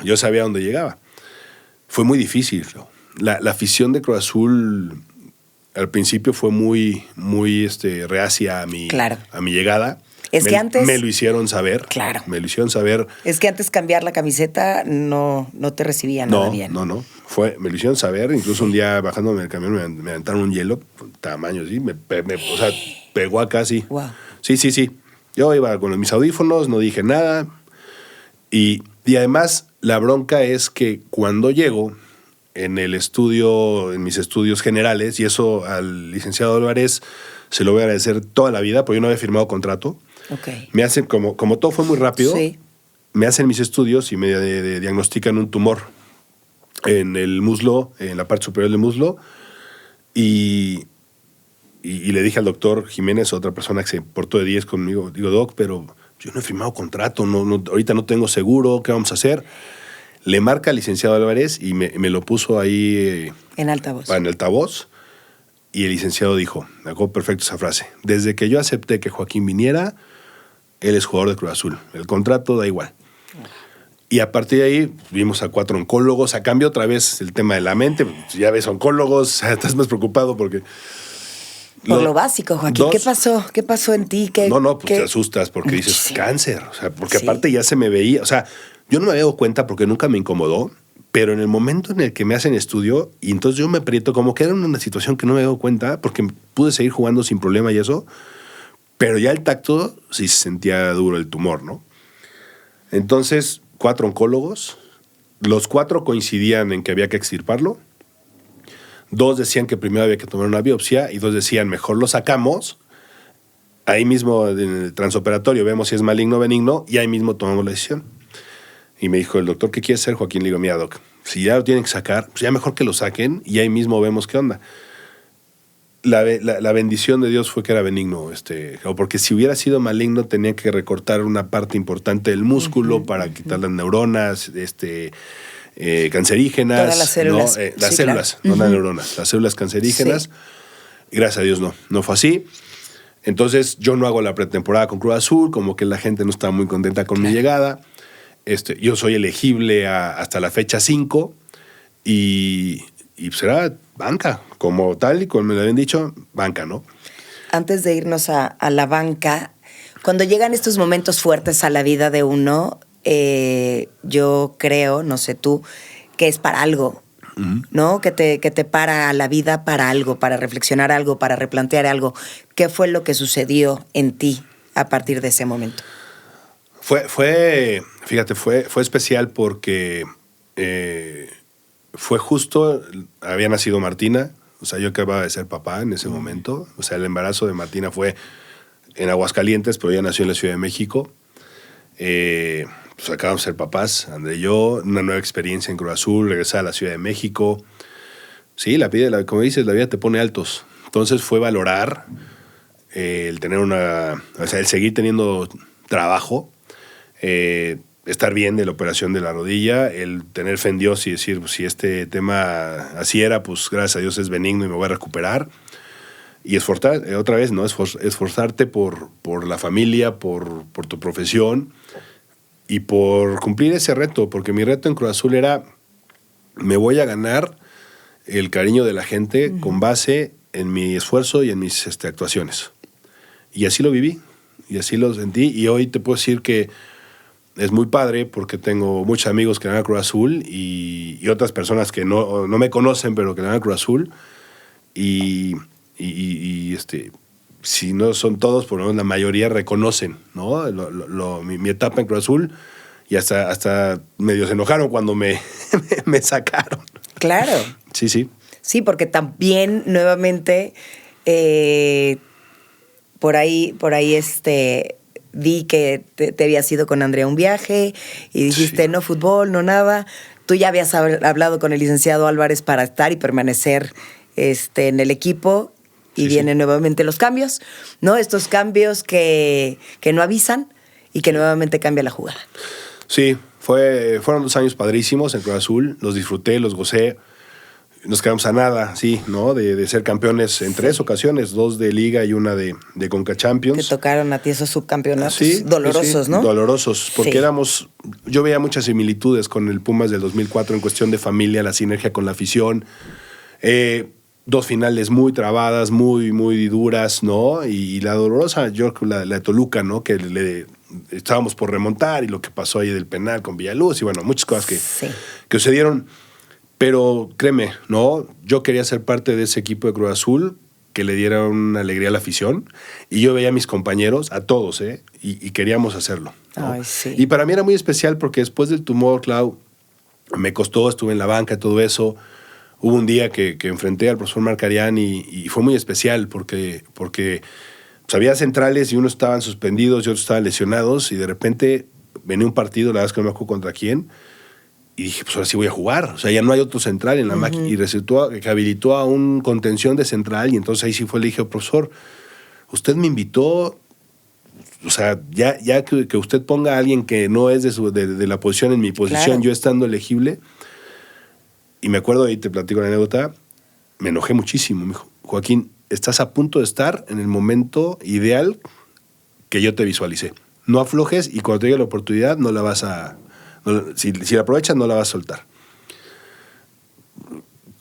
yo sabía dónde llegaba. Fue muy difícil. La afición de Cruz Azul al principio fue muy reacia a mi llegada. Es que antes... Me lo hicieron saber. Claro. Me lo hicieron saber. Es que antes cambiar la camiseta no te recibía nada bien. No. Me lo hicieron saber. Incluso un día bajándome del camión me aventaron un hielo, tamaño así. O sea, pegó acá así. Wow. Sí. Yo iba con mis audífonos, no dije nada. Y además, la bronca es que cuando llego en mis estudios generales, y eso al licenciado Álvarez se lo voy a agradecer toda la vida, porque yo no había firmado contrato. Okay. Me hacen, como todo fue muy rápido, me hacen mis estudios y me diagnostican un tumor en el muslo, en la parte superior del muslo, y le dije al doctor Jiménez, otra persona que se portó de 10 conmigo, digo, doc, pero yo no he firmado contrato, ahorita no tengo seguro, ¿qué vamos a hacer? Le marca al licenciado Álvarez y me lo puso ahí en altavoz. En altavoz. Y el licenciado dijo, me acuerdo perfecto esa frase, desde que yo acepté que Joaquín viniera, él es jugador de Cruz Azul. El contrato da igual. Y a partir de ahí vimos a 4 oncólogos. A cambio otra vez el tema de la mente. Ya ves, oncólogos, estás más preocupado porque... Por lo básico, Joaquín. ¿Qué pasó en ti? Pues te asustas porque dices cáncer. O sea, porque aparte ya se me veía... O sea, yo no me había dado cuenta porque nunca me incomodó, pero en el momento en el que me hacen estudio, y entonces yo me aprieto, como que era una situación que no me había dado cuenta porque pude seguir jugando sin problema y eso, pero ya el tacto sí se sentía duro el tumor, ¿no? Entonces, 4 oncólogos, los 4 coincidían en que había que extirparlo, 2 decían que primero había que tomar una biopsia y 2 decían mejor lo sacamos, ahí mismo en el transoperatorio vemos si es maligno o benigno y ahí mismo tomamos la decisión. Y me dijo el doctor, ¿qué quieres hacer, Joaquín? Le digo, mira, doc, si ya lo tienen que sacar, pues ya mejor que lo saquen y ahí mismo vemos qué onda. La bendición de Dios fue que era benigno, porque si hubiera sido maligno tenía que recortar una parte importante del músculo para quitar las neuronas, cancerígenas. Todas las células. ¿no? Las células, no las neuronas, las células cancerígenas. Sí. Gracias a Dios no fue así. Entonces yo no hago la pretemporada con Cruz Azul, como que la gente no estaba muy contenta con mi llegada. Yo soy elegible hasta la fecha 5 y será banca, como tal y como me lo habían dicho, banca, ¿no? Antes de irnos a la banca, cuando llegan estos momentos fuertes a la vida de uno, yo creo, no sé tú, que es para algo, ¿no? Que te para la vida para algo, para reflexionar algo, para replantear algo. ¿Qué fue lo que sucedió en ti a partir de ese momento? Fíjate, fue especial porque fue justo, había nacido Martina, o sea, yo acababa de ser papá en ese momento, o sea, el embarazo de Martina fue en Aguascalientes, pero ella nació en la Ciudad de México. Pues acabamos de ser papás, André y yo, una nueva experiencia en Cruz Azul, regresar a la Ciudad de México. Sí, como dices, la vida te pone altos. Entonces fue valorar el tener el seguir teniendo trabajo, estar bien de la operación de la rodilla, el tener fe en Dios y decir, pues, si este tema así era, pues gracias a Dios es benigno y me voy a recuperar. Y otra vez, ¿no? Esforzarte por la familia, por tu profesión y por cumplir ese reto, porque mi reto en Cruz Azul era, me voy a ganar el cariño de la gente con base en mi esfuerzo y en mis actuaciones. Y así lo viví, y así lo sentí, y hoy te puedo decir que es muy padre porque tengo muchos amigos que van a Cruz Azul y otras personas que no me conocen, pero que van a Cruz Azul, y si no son todos, por lo menos la mayoría reconocen, ¿no? Mi etapa en Cruz Azul, y hasta medio se enojaron cuando me sacaron. Claro. Sí, sí. Sí, porque también nuevamente por ahí vi que te habías ido con Andrea a un viaje y dijiste, sí, no fútbol, no nada. Tú ya habías hablado con el licenciado Álvarez para estar y permanecer en el equipo. Y sí, vienen nuevamente los cambios, ¿no? Estos cambios que no avisan y que nuevamente cambia la jugada. Sí, fueron 2 años padrísimos en Cruz Azul. Los disfruté, los gocé. Nos quedamos a nada, sí, ¿no? De ser campeones en 3 ocasiones, 2 de Liga y una de Conca Champions. Te tocaron a ti esos subcampeonatos dolorosos, sí, ¿no? Dolorosos, porque yo veía muchas similitudes con el Pumas del 2004 en cuestión de familia, la sinergia con la afición. 2 finales muy trabadas, muy, muy duras, ¿no? Y la dolorosa, yo creo la de Toluca, ¿no? Que estábamos por remontar y lo que pasó ahí del penal con Villaluz y bueno, muchas cosas que sucedieron. Pero créeme, ¿no? Yo quería ser parte de ese equipo de Cruz Azul que le diera una alegría a la afición y yo veía a mis compañeros, a todos, y queríamos hacerlo, ¿no? Ay, sí. Y para mí era muy especial porque después del tumor, Clau, me costó, estuve en la banca y todo eso. Hubo un día que enfrenté al profesor Marcarián y fue muy especial porque pues, había centrales y unos estaban suspendidos y otros estaban lesionados y de repente venía un partido, la verdad es que no me acuerdo contra quién, y dije, pues ahora sí voy a jugar. O sea, ya no hay otro central en la máquina. Y resultó que habilitó a un contención de central y entonces ahí sí le dije, profesor, usted me invitó, o sea, ya que usted ponga a alguien que no es de la posición en mi posición, claro, yo estando elegible. Y me acuerdo, y te platico la anécdota, me enojé muchísimo. Me dijo, Joaquín, estás a punto de estar en el momento ideal que yo te visualicé. No aflojes y cuando te llegue la oportunidad no la vas a... si la aprovechas no la vas a soltar.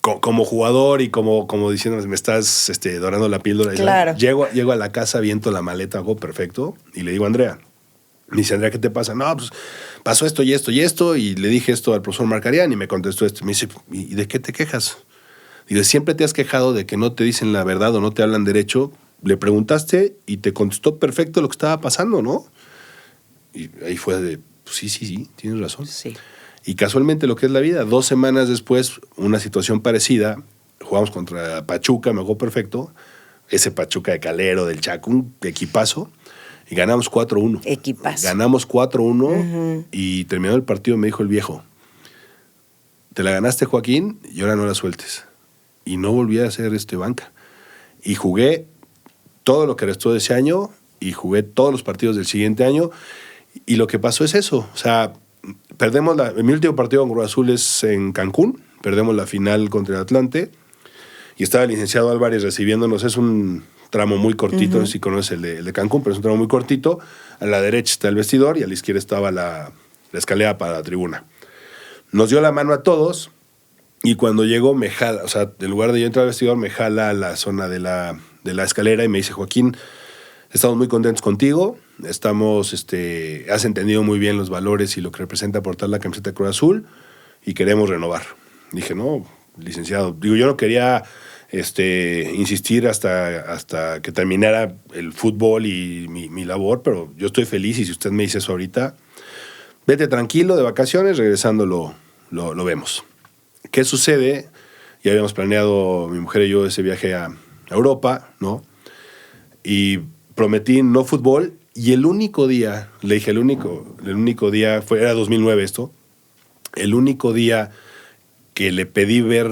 Como jugador y como diciendo, me estás dorando la píldora. Claro. Llego a la casa, viento la maleta, hago perfecto, y le digo a Andrea. Me dice, Andrea, ¿qué te pasa? No, pues pasó esto y esto y esto, y le dije esto al profesor Marcarián y me contestó esto. Me dice, ¿y de qué te quejas? Digo, siempre te has quejado de que no te dicen la verdad o no te hablan derecho. Le preguntaste y te contestó perfecto lo que estaba pasando, ¿no? Y ahí fue de, pues sí, tienes razón. Sí. Y casualmente lo que es la vida, 2 semanas después, una situación parecida, jugamos contra Pachuca, me acuerdo perfecto, ese Pachuca de Calero, del Chaco, un equipazo, y ganamos 4-1. Equipazo. Ganamos 4-1 y terminó el partido, me dijo el viejo, te la ganaste, Joaquín, y ahora no la sueltes. Y no volví a hacer banca. Y jugué todo lo que restó de ese año y jugué todos los partidos del siguiente año. Y lo que pasó es eso. O sea, mi último partido con Cruz Azul es en Cancún. Perdemos la final contra el Atlante. Y estaba el licenciado Álvarez recibiéndonos. Es un tramo muy cortito, no sé si conoces el de Cancún, pero es un tramo muy cortito. A la derecha está el vestidor y a la izquierda estaba la escalera para la tribuna. Nos dio la mano a todos y cuando llegó me jala, o sea, en lugar de yo entrar al vestidor, me jala a la zona de la escalera y me dice, Joaquín, estamos muy contentos contigo, has entendido muy bien los valores y lo que representa portar la camiseta de Cruz Azul, y queremos renovar. Dije, no, licenciado. Digo, yo no quería insistir hasta que terminara el fútbol y mi labor, pero yo estoy feliz y si usted me dice eso ahorita, vete tranquilo de vacaciones, regresando lo vemos. ¿Qué sucede? Ya habíamos planeado, mi mujer y yo, ese viaje a Europa, ¿no? Y prometí no fútbol, y el único día, le dije, el único día, era 2009 esto, el único día que le pedí ver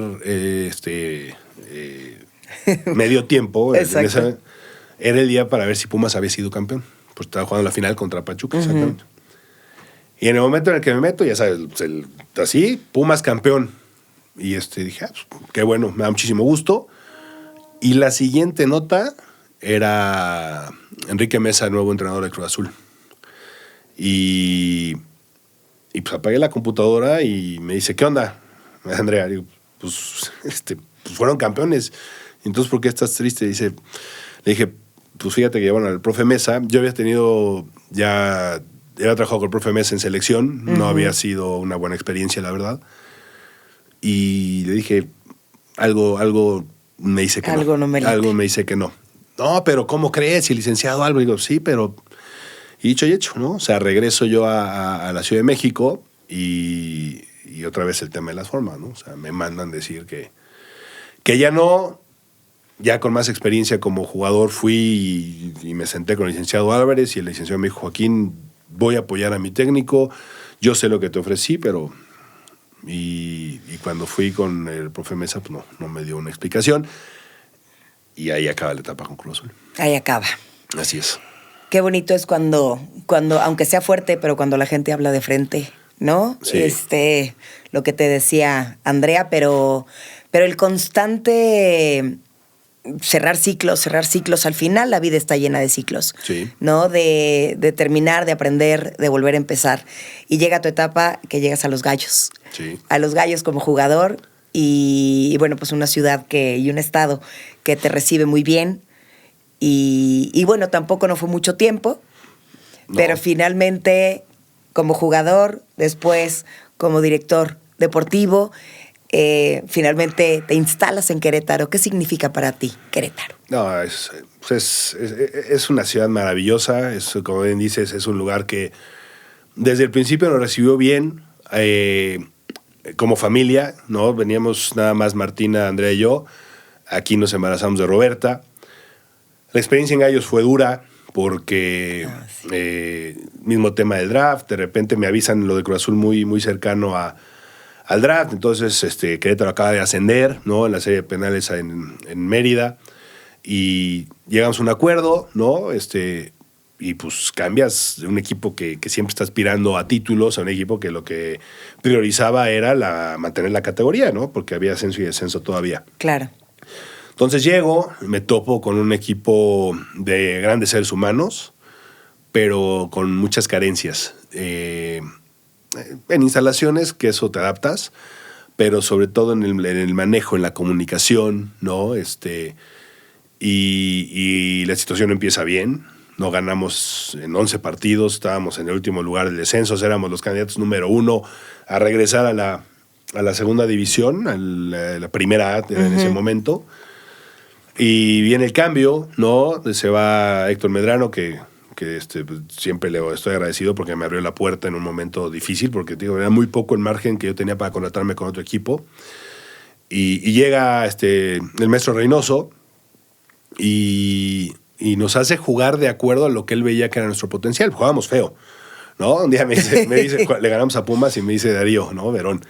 medio tiempo, era el día para ver si Pumas había sido campeón. Pues estaba jugando la final contra Pachuca, exactamente. Y en el momento en el que me meto, ya sabes, así, Pumas campeón. Y dije, pues, qué bueno, me da muchísimo gusto. Y la siguiente nota era Enrique Mesa, nuevo entrenador de Cruz Azul. Y pues apagué la computadora y me dice, ¿qué onda, Andrea? Digo, pues fueron campeones. Entonces, ¿por qué estás triste? Le dije, pues fíjate que, bueno, el profe Mesa, yo había trabajado con el profe Mesa en selección, no había sido una buena experiencia, la verdad. Y le dije, algo me dice que algo no. Algo me dice que no. No, pero ¿cómo crees? Y el licenciado algo. Digo, sí, pero... Y dicho y hecho, ¿no? O sea, regreso yo a la Ciudad de México y otra vez el tema de las formas, ¿no? O sea, me mandan decir que ya no... Ya con más experiencia como jugador fui y me senté con el licenciado Álvarez y el licenciado me dijo, Joaquín, voy a apoyar a mi técnico, yo sé lo que te ofrecí, pero... Y cuando fui con el profe Mesa, pues no me dio una explicación. Y ahí acaba la etapa con Cruz Azul. Ahí acaba. Así es. Qué bonito es cuando, aunque sea fuerte, pero cuando la gente habla de frente, ¿no? Sí. Lo que te decía Andrea, pero el constante cerrar ciclos, al final la vida está llena de ciclos, sí, ¿no? De terminar, de aprender, de volver a empezar. Y llega tu etapa que llegas a Los Gallos. Sí. A Los Gallos como jugador y bueno, pues una ciudad y un estado que te recibe muy bien. Y bueno, tampoco no fue mucho tiempo, pero finalmente como jugador, después como director deportivo, finalmente te instalas en Querétaro. ¿Qué significa para ti Querétaro? No, es una ciudad maravillosa, como bien dices, es un lugar que desde el principio nos recibió bien, como familia, ¿no? Veníamos nada más Martina, Andrea y yo, aquí nos embarazamos de Roberta. La experiencia en Gallos fue dura porque mismo tema del draft, de repente me avisan lo de Cruz Azul muy, muy cercano al draft, entonces Querétaro acaba de ascender, ¿no? En la serie de penales en Mérida y llegamos a un acuerdo, ¿no? Y pues cambias de un equipo que siempre está aspirando a títulos a un equipo que lo que priorizaba era mantener la categoría, ¿no? Porque había ascenso y descenso todavía. Claro. Entonces llego, me topo con un equipo de grandes seres humanos, pero con muchas carencias. En instalaciones, que eso te adaptas, pero sobre todo en el manejo, en la comunicación, ¿no? Y la situación empieza bien. No ganamos en 11 partidos, estábamos en el último lugar del descenso, éramos los candidatos número 1 a regresar a la segunda división, a la primera A en ese momento. Y viene el cambio, ¿no? Se va Héctor Medrano, que siempre le estoy agradecido porque me abrió la puerta en un momento difícil, porque digo, era muy poco el margen que yo tenía para contratarme con otro equipo. Y llega el maestro Reynoso y nos hace jugar de acuerdo a lo que él veía que era nuestro potencial. Jugábamos feo, ¿no? Un día me dice le ganamos a Pumas y me dice Darío, ¿no? Verón.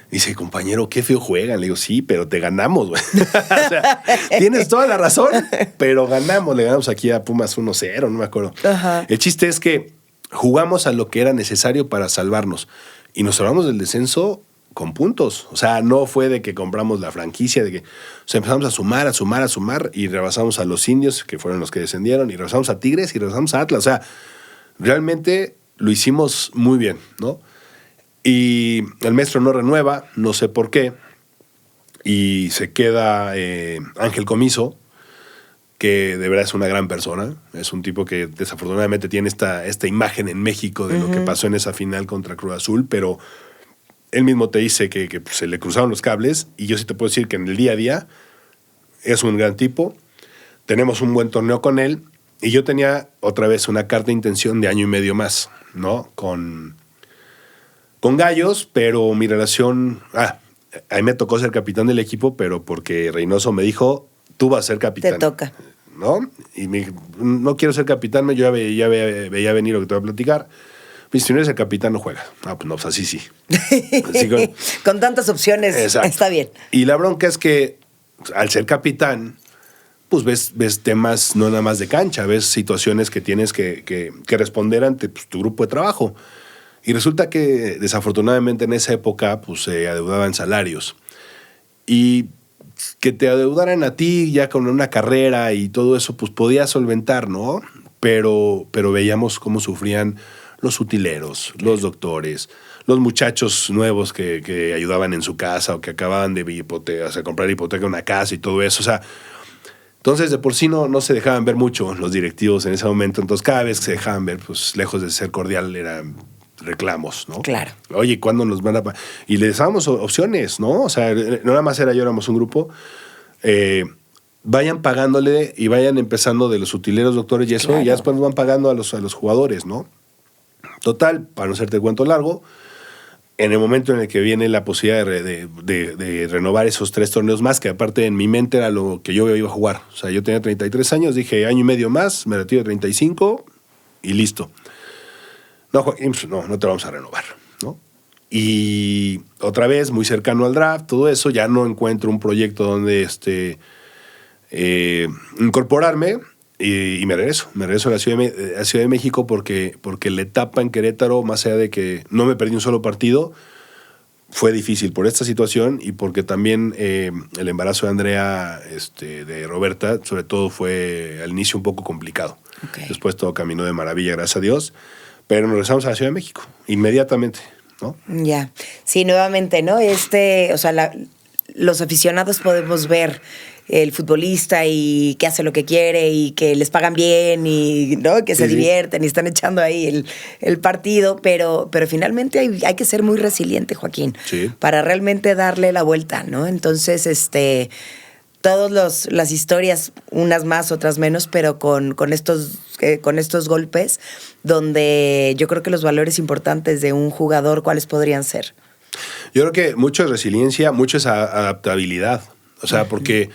Dice, compañero, qué feo juegan. Le digo, sí, pero te ganamos, güey. O sea, tienes toda la razón, pero ganamos. Le ganamos aquí a Pumas 1-0, no me acuerdo. Ajá. El chiste es que jugamos a lo que era necesario para salvarnos. Y nos salvamos del descenso con puntos. O sea, no fue de que compramos la franquicia, de que... O sea, empezamos a sumar y rebasamos a los Indios, que fueron los que descendieron, y rebasamos a Tigres y rebasamos a Atlas. O sea, realmente lo hicimos muy bien, ¿no? Y el maestro no renueva, no sé por qué, y se queda Ángel Comiso, que de verdad es una gran persona. Es un tipo que desafortunadamente tiene esta imagen en México de lo que pasó en esa final contra Cruz Azul, pero él mismo te dice que pues, se le cruzaron los cables, y yo sí te puedo decir que en el día a día es un gran tipo. Tenemos un buen torneo con él, y yo tenía otra vez una carta de intención de 1.5 años más, ¿no? Con Gallos, pero mi relación... a mí me tocó ser capitán del equipo, pero porque Reynoso me dijo, tú vas a ser capitán. Te toca. ¿No? Y me dijo, no quiero ser capitán, yo ya veía venir lo que te voy a platicar. Si no eres el capitán, no juega. Pues no, pues así sí. Así con tantas opciones, exacto. Está bien. Y la bronca es que al ser capitán, pues ves temas no nada más de cancha, ves situaciones que tienes que responder ante pues, tu grupo de trabajo. Y resulta que desafortunadamente en esa época pues se adeudaban salarios. Y que te adeudaran a ti ya con una carrera y todo eso, pues podías solventar, ¿no? Pero veíamos cómo sufrían los utileros, los doctores, los muchachos nuevos que ayudaban en su casa o que acababan de comprar hipoteca en una casa y todo eso. O sea, entonces de por sí no se dejaban ver mucho los directivos en ese momento. Entonces cada vez que se dejaban ver, pues lejos de ser cordial, eran reclamos, ¿no? Claro. Oye, ¿cuándo nos van a...? Y les dábamos opciones, ¿no? O sea, no nada más era yo, éramos un grupo. Vayan pagándole y vayan empezando de los utileros, doctores y eso, claro. Y ya después nos van pagando a los jugadores, ¿no? Total, para no hacerte el cuento largo, en el momento en el que viene la posibilidad de renovar esos 3 torneos más, que aparte en mi mente era lo que yo iba a jugar. O sea, yo tenía 33 años, dije 1.5 años más, me retiro de 35 y listo. No, Joaquín, no te vamos a renovar, ¿no? Y otra vez, muy cercano al draft, todo eso, ya no encuentro un proyecto donde incorporarme y me regreso a la Ciudad de México porque la etapa en Querétaro, más allá de que no me perdí un solo partido, fue difícil por esta situación y porque también el embarazo de Andrea, de Roberta, sobre todo fue al inicio un poco complicado. Okay. Después todo caminó de maravilla, gracias a Dios. Pero nos regresamos a la Ciudad de México, inmediatamente, ¿no? Ya. Sí, nuevamente, ¿no? O sea, los aficionados podemos ver el futbolista y que hace lo que quiere y que les pagan bien y ¿no? Que se divierten y están echando ahí el partido, pero finalmente hay que ser muy resiliente, Joaquín, para realmente darle la vuelta, ¿no? Entonces, todas las historias, unas más, otras menos, pero con estos golpes, donde yo creo que los valores importantes de un jugador, ¿cuáles podrían ser? Yo creo que mucho es resiliencia, mucho es adaptabilidad. O sea, porque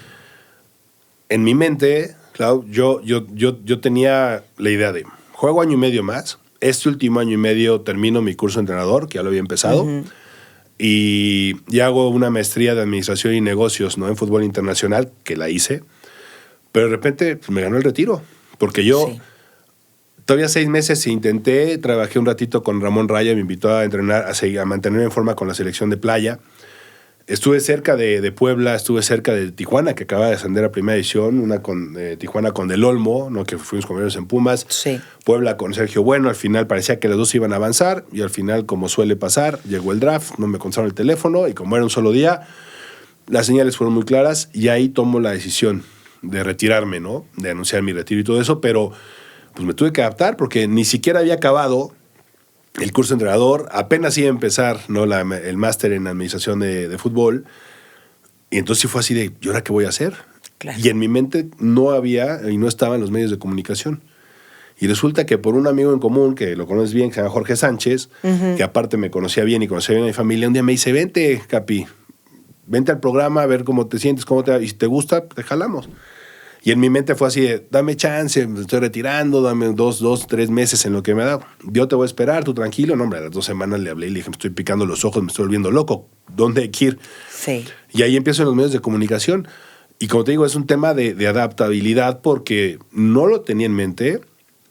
en mi mente, Clau, yo tenía la idea de juego 1.5 años más. Este último 1.5 años termino mi curso de entrenador, que ya lo había empezado. Uh-huh. Y hago una maestría de administración y negocios, ¿no? En fútbol internacional, que la hice. Pero de repente pues, me ganó el retiro. Porque yo todavía 6 meses intenté, trabajé un ratito con Ramón Raya, me invitó a entrenar, a mantenerme en forma con la selección de playa. Estuve cerca de Puebla, estuve cerca de Tijuana, que acaba de ascender a Primera División, una con Tijuana con Del Olmo, ¿no? Que fuimos compañeros en Pumas. Sí. Puebla con Sergio Bueno, al final parecía que los dos iban a avanzar y al final, como suele pasar, llegó el draft, no me contestaron el teléfono y como era un solo día, las señales fueron muy claras y ahí tomo la decisión de retirarme, ¿no? De anunciar mi retiro y todo eso, pero pues me tuve que adaptar porque ni siquiera había acabado el curso de entrenador, apenas iba a empezar, ¿no? El máster en administración de fútbol. Y entonces sí fue así de, ¿y ahora qué voy a hacer? Claro. Y en mi mente no había y no estaban los medios de comunicación. Y resulta que por un amigo en común, que lo conoces bien, que se llama Jorge Sánchez, uh-huh. que aparte me conocía bien y conocía bien a mi familia, un día me dice, vente, Capi, vente al programa a ver cómo te sientes, y si te gusta, te jalamos. Y en mi mente fue así de, dame chance, me estoy retirando, dame 3 meses en lo que me da. Yo te voy a esperar, tú tranquilo. No, hombre, a las 2 semanas le hablé y le dije, me estoy picando los ojos, me estoy volviendo loco. ¿Dónde hay que ir? Sí. Y ahí empiezo en los medios de comunicación. Y como te digo, es un tema de adaptabilidad porque no lo tenía en mente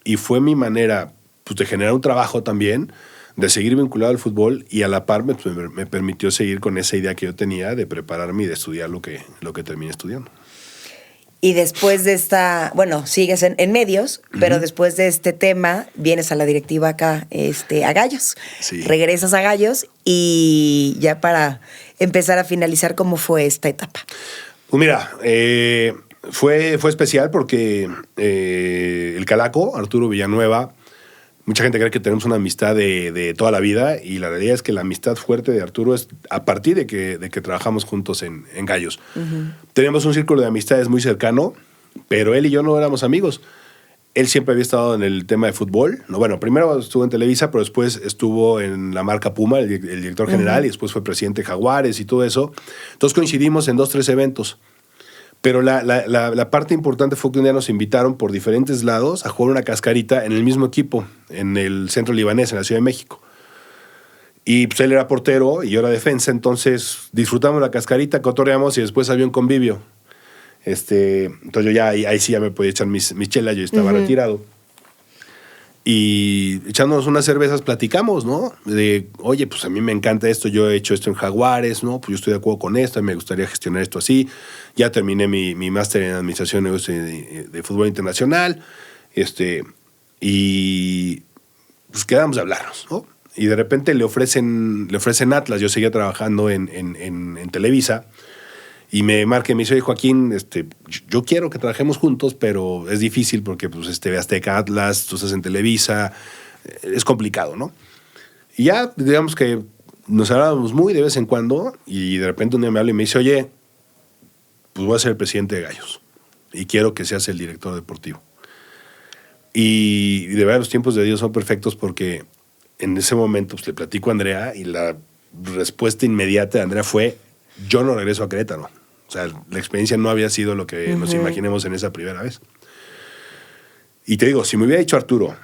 y fue mi manera pues, de generar un trabajo también, de seguir vinculado al fútbol y a la par me permitió seguir con esa idea que yo tenía de prepararme y de estudiar lo que terminé estudiando. Y después de sigues en medios, uh-huh. pero después de este tema vienes a la directiva acá, a Gallos. Sí. Regresas a Gallos y ya para empezar a finalizar, ¿cómo fue esta etapa? Pues mira, fue especial porque el Calaco, Arturo Villanueva, Mucha gente cree que tenemos una amistad de toda la vida y la realidad es que la amistad fuerte de Arturo es a partir de que trabajamos juntos en Gallos. Teníamos un círculo de amistades muy cercano, pero él y yo no éramos amigos. Él siempre había estado en el tema de fútbol. No, bueno, primero estuvo en Televisa, pero después estuvo en la marca Puma, el director general, y después fue presidente de Jaguares y todo eso. Entonces coincidimos en 2, 3 eventos. Pero la parte importante fue que un día nos invitaron por diferentes lados a jugar una cascarita en el mismo equipo, en el centro libanés, en la Ciudad de México. Y pues él era portero y yo era defensa, entonces disfrutamos la cascarita, cotorreamos y después había un convivio. Entonces yo ya ahí sí ya me podía echar mis chelas, yo estaba retirado. Y echándonos unas cervezas platicamos, ¿no? De, oye, pues a mí me encanta esto, yo he hecho esto en Jaguares, ¿no? Pues yo estoy de acuerdo con esto, me gustaría gestionar esto así. Ya terminé mi máster en Administración de Negocios de Fútbol Internacional. Y pues quedamos de hablarnos, ¿no? Y de repente le ofrecen Atlas, yo seguía trabajando en Televisa. Y me marca y me dice, oye, Joaquín, yo quiero que trabajemos juntos, pero es difícil porque pues, Azteca, Atlas, tú estás en Televisa, es complicado, ¿no? Y ya, digamos que nos hablábamos muy de vez en cuando y de repente un día me habla y me dice, oye, pues voy a ser el presidente de Gallos y quiero que seas el director deportivo. Y de verdad los tiempos de Dios son perfectos porque en ese momento pues, le platico a Andrea y la respuesta inmediata de Andrea fue, yo no regreso a Querétaro. O sea, la experiencia no había sido lo que nos imaginemos en esa primera vez. Y te digo, si me hubiera dicho Arturo,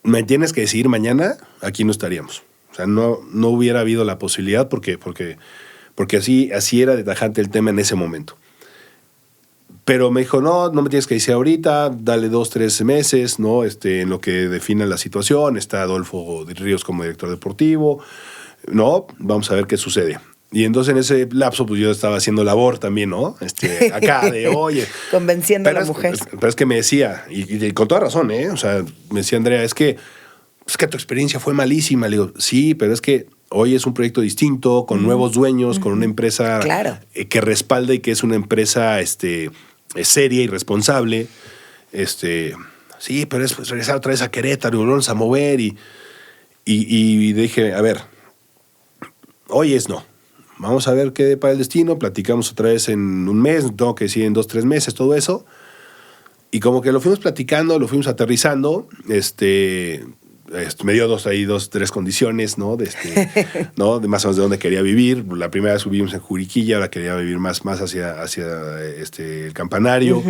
me tienes que decir mañana, aquí no estaríamos. O sea, no hubiera habido la posibilidad porque así era de tajante el tema en ese momento. Pero me dijo, no me tienes que decir ahorita, dale 2, 3 meses, ¿no? En lo que define la situación, está Adolfo Ríos como director deportivo, ¿no? Vamos a ver qué sucede. Y entonces en ese lapso pues yo estaba haciendo labor también, ¿no? Acá de, oye... Convenciendo a la mujer. Pero es que me decía, y con toda razón, ¿eh? O sea, me decía Andrea, es que tu experiencia fue malísima. Le digo, sí, pero es que hoy es un proyecto distinto, con nuevos dueños, con una empresa que respalda y que es una empresa seria y responsable. Sí, pero es regresar otra vez a Querétaro y volvernos a mover. Y dije, a ver, hoy es no. Vamos a ver qué para el destino, platicamos otra vez en un mes, tengo que decir en 2, 3 meses, todo eso. Y como que lo fuimos platicando, lo fuimos aterrizando, me dio 2, 3 condiciones, ¿no? ¿no? De más o menos de dónde quería vivir. La primera vez subimos en Juriquilla, ahora quería vivir más hacia el Campanario.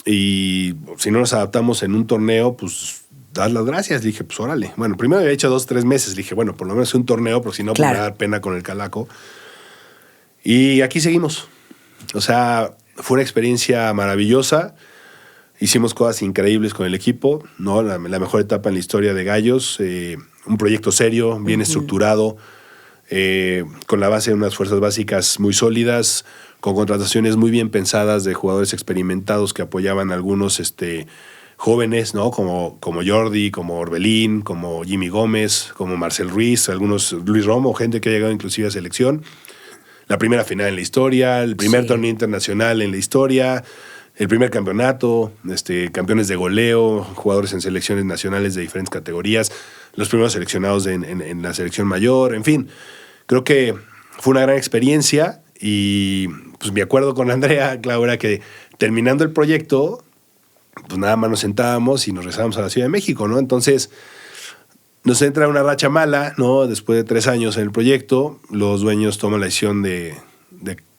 Y si no nos adaptamos en un torneo, pues dar las gracias. Le dije, pues órale. Bueno, primero había hecho 2, 3 meses. Le dije, bueno, por lo menos un torneo, porque si no, pues me va a dar pena con el calaco. Y aquí seguimos. O sea, fue una experiencia maravillosa. Hicimos cosas increíbles con el equipo, ¿no? La mejor etapa en la historia de Gallos. Un proyecto serio, bien estructurado, con la base de unas fuerzas básicas muy sólidas, con contrataciones muy bien pensadas de jugadores experimentados que apoyaban a algunos jóvenes, ¿no? Como Jordi, como Orbelín, como Jimmy Gómez, como Marcel Ruiz, algunos Luis Romo, gente que ha llegado inclusive a selección. La primera final en la historia, el primer torneo internacional en la historia, el primer campeonato, campeones de goleo, jugadores en selecciones nacionales de diferentes categorías, los primeros seleccionados en la selección mayor, en fin. Creo que fue una gran experiencia y pues me acuerdo con Andrea, Claudia, que terminando el proyecto, pues nada más nos sentábamos y nos regresábamos a la Ciudad de México, ¿no? Entonces nos entra una racha mala, ¿no? Después de 3 años en el proyecto, los dueños toman la decisión de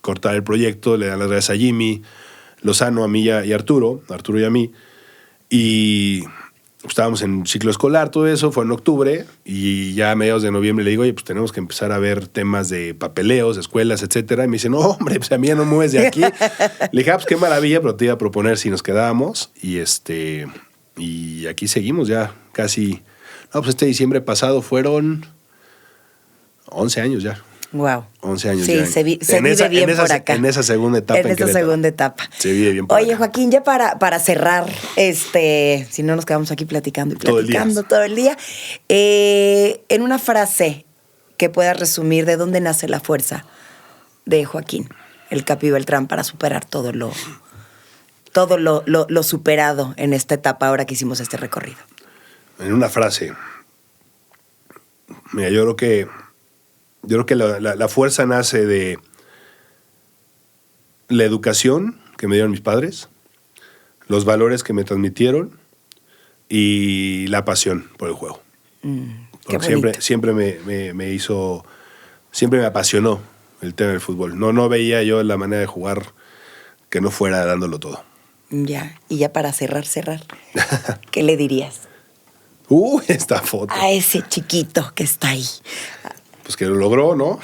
cortar el proyecto, le dan las gracias a Jimmy Lozano, a mí y a Arturo y a mí, y estábamos en ciclo escolar, todo eso, fue en octubre, y ya a mediados de noviembre le digo, oye, pues tenemos que empezar a ver temas de papeleos, escuelas, etcétera, y me dice, no, hombre, pues a mí ya no me mueves de aquí. Le dije, pues qué maravilla, pero te iba a proponer si nos quedábamos, y aquí seguimos ya casi, no, pues diciembre pasado fueron 11 años ya. Wow. 11 años sí, ya. Se vive bien por acá. En esa segunda etapa. En esa segunda etapa. Se vive bien por Oye, acá. Joaquín, ya para cerrar, si no nos quedamos aquí platicando y platicando todo el día. En una frase que puedas resumir de dónde nace la fuerza de Joaquín, el Capi Beltrán, para superar todo lo todo lo superado en esta etapa ahora que hicimos este recorrido? En una frase. Mira, yo creo que la fuerza nace de la educación que me dieron mis padres, los valores que me transmitieron y la pasión por el juego. Porque siempre me apasionó el tema del fútbol. No veía yo la manera de jugar que no fuera dándolo todo. Ya, y ya para cerrar, ¿qué le dirías? Esta foto. A ese chiquito que está ahí. Pues que lo logró, ¿no?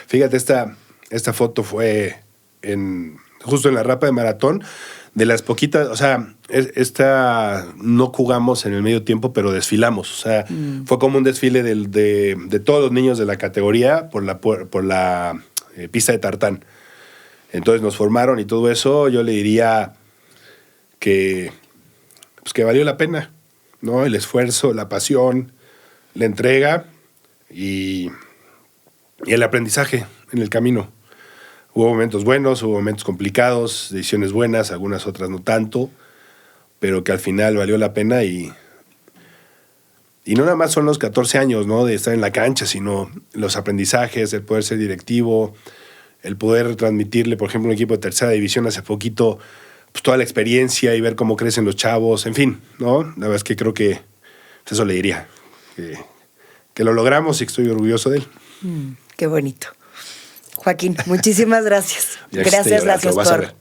Fíjate, esta foto fue justo en la Rapa de Maratón. De las poquitas, o sea, no jugamos en el medio tiempo, pero desfilamos. O sea, fue como un desfile de todos los niños de la categoría por la pista de tartán. Entonces nos formaron y todo eso. Yo le diría que valió la pena, ¿no? El esfuerzo, la pasión, la entrega y el aprendizaje en el camino. Hubo momentos buenos, hubo momentos complicados, decisiones buenas, algunas otras no tanto, pero que al final valió la pena y no nada más son los 14 años, ¿no? De estar en la cancha, sino los aprendizajes, el poder ser directivo, el poder transmitirle, por ejemplo, un equipo de tercera división hace poquito, pues toda la experiencia y ver cómo crecen los chavos, en fin, ¿no? La verdad es que creo que eso le diría, que lo logramos y que estoy orgulloso de él. Qué bonito. Joaquín, muchísimas gracias. Gracias vas por...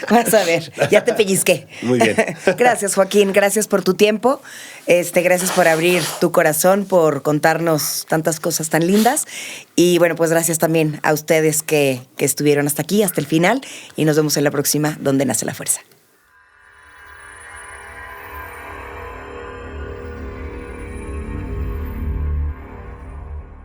Vas a ver, ya te pellizqué. Muy bien. Gracias, Joaquín, gracias por tu tiempo. Gracias por abrir tu corazón, por contarnos tantas cosas tan lindas. Y bueno, pues gracias también a ustedes que estuvieron hasta aquí, hasta el final. Y nos vemos en la próxima, Donde Nace la Fuerza.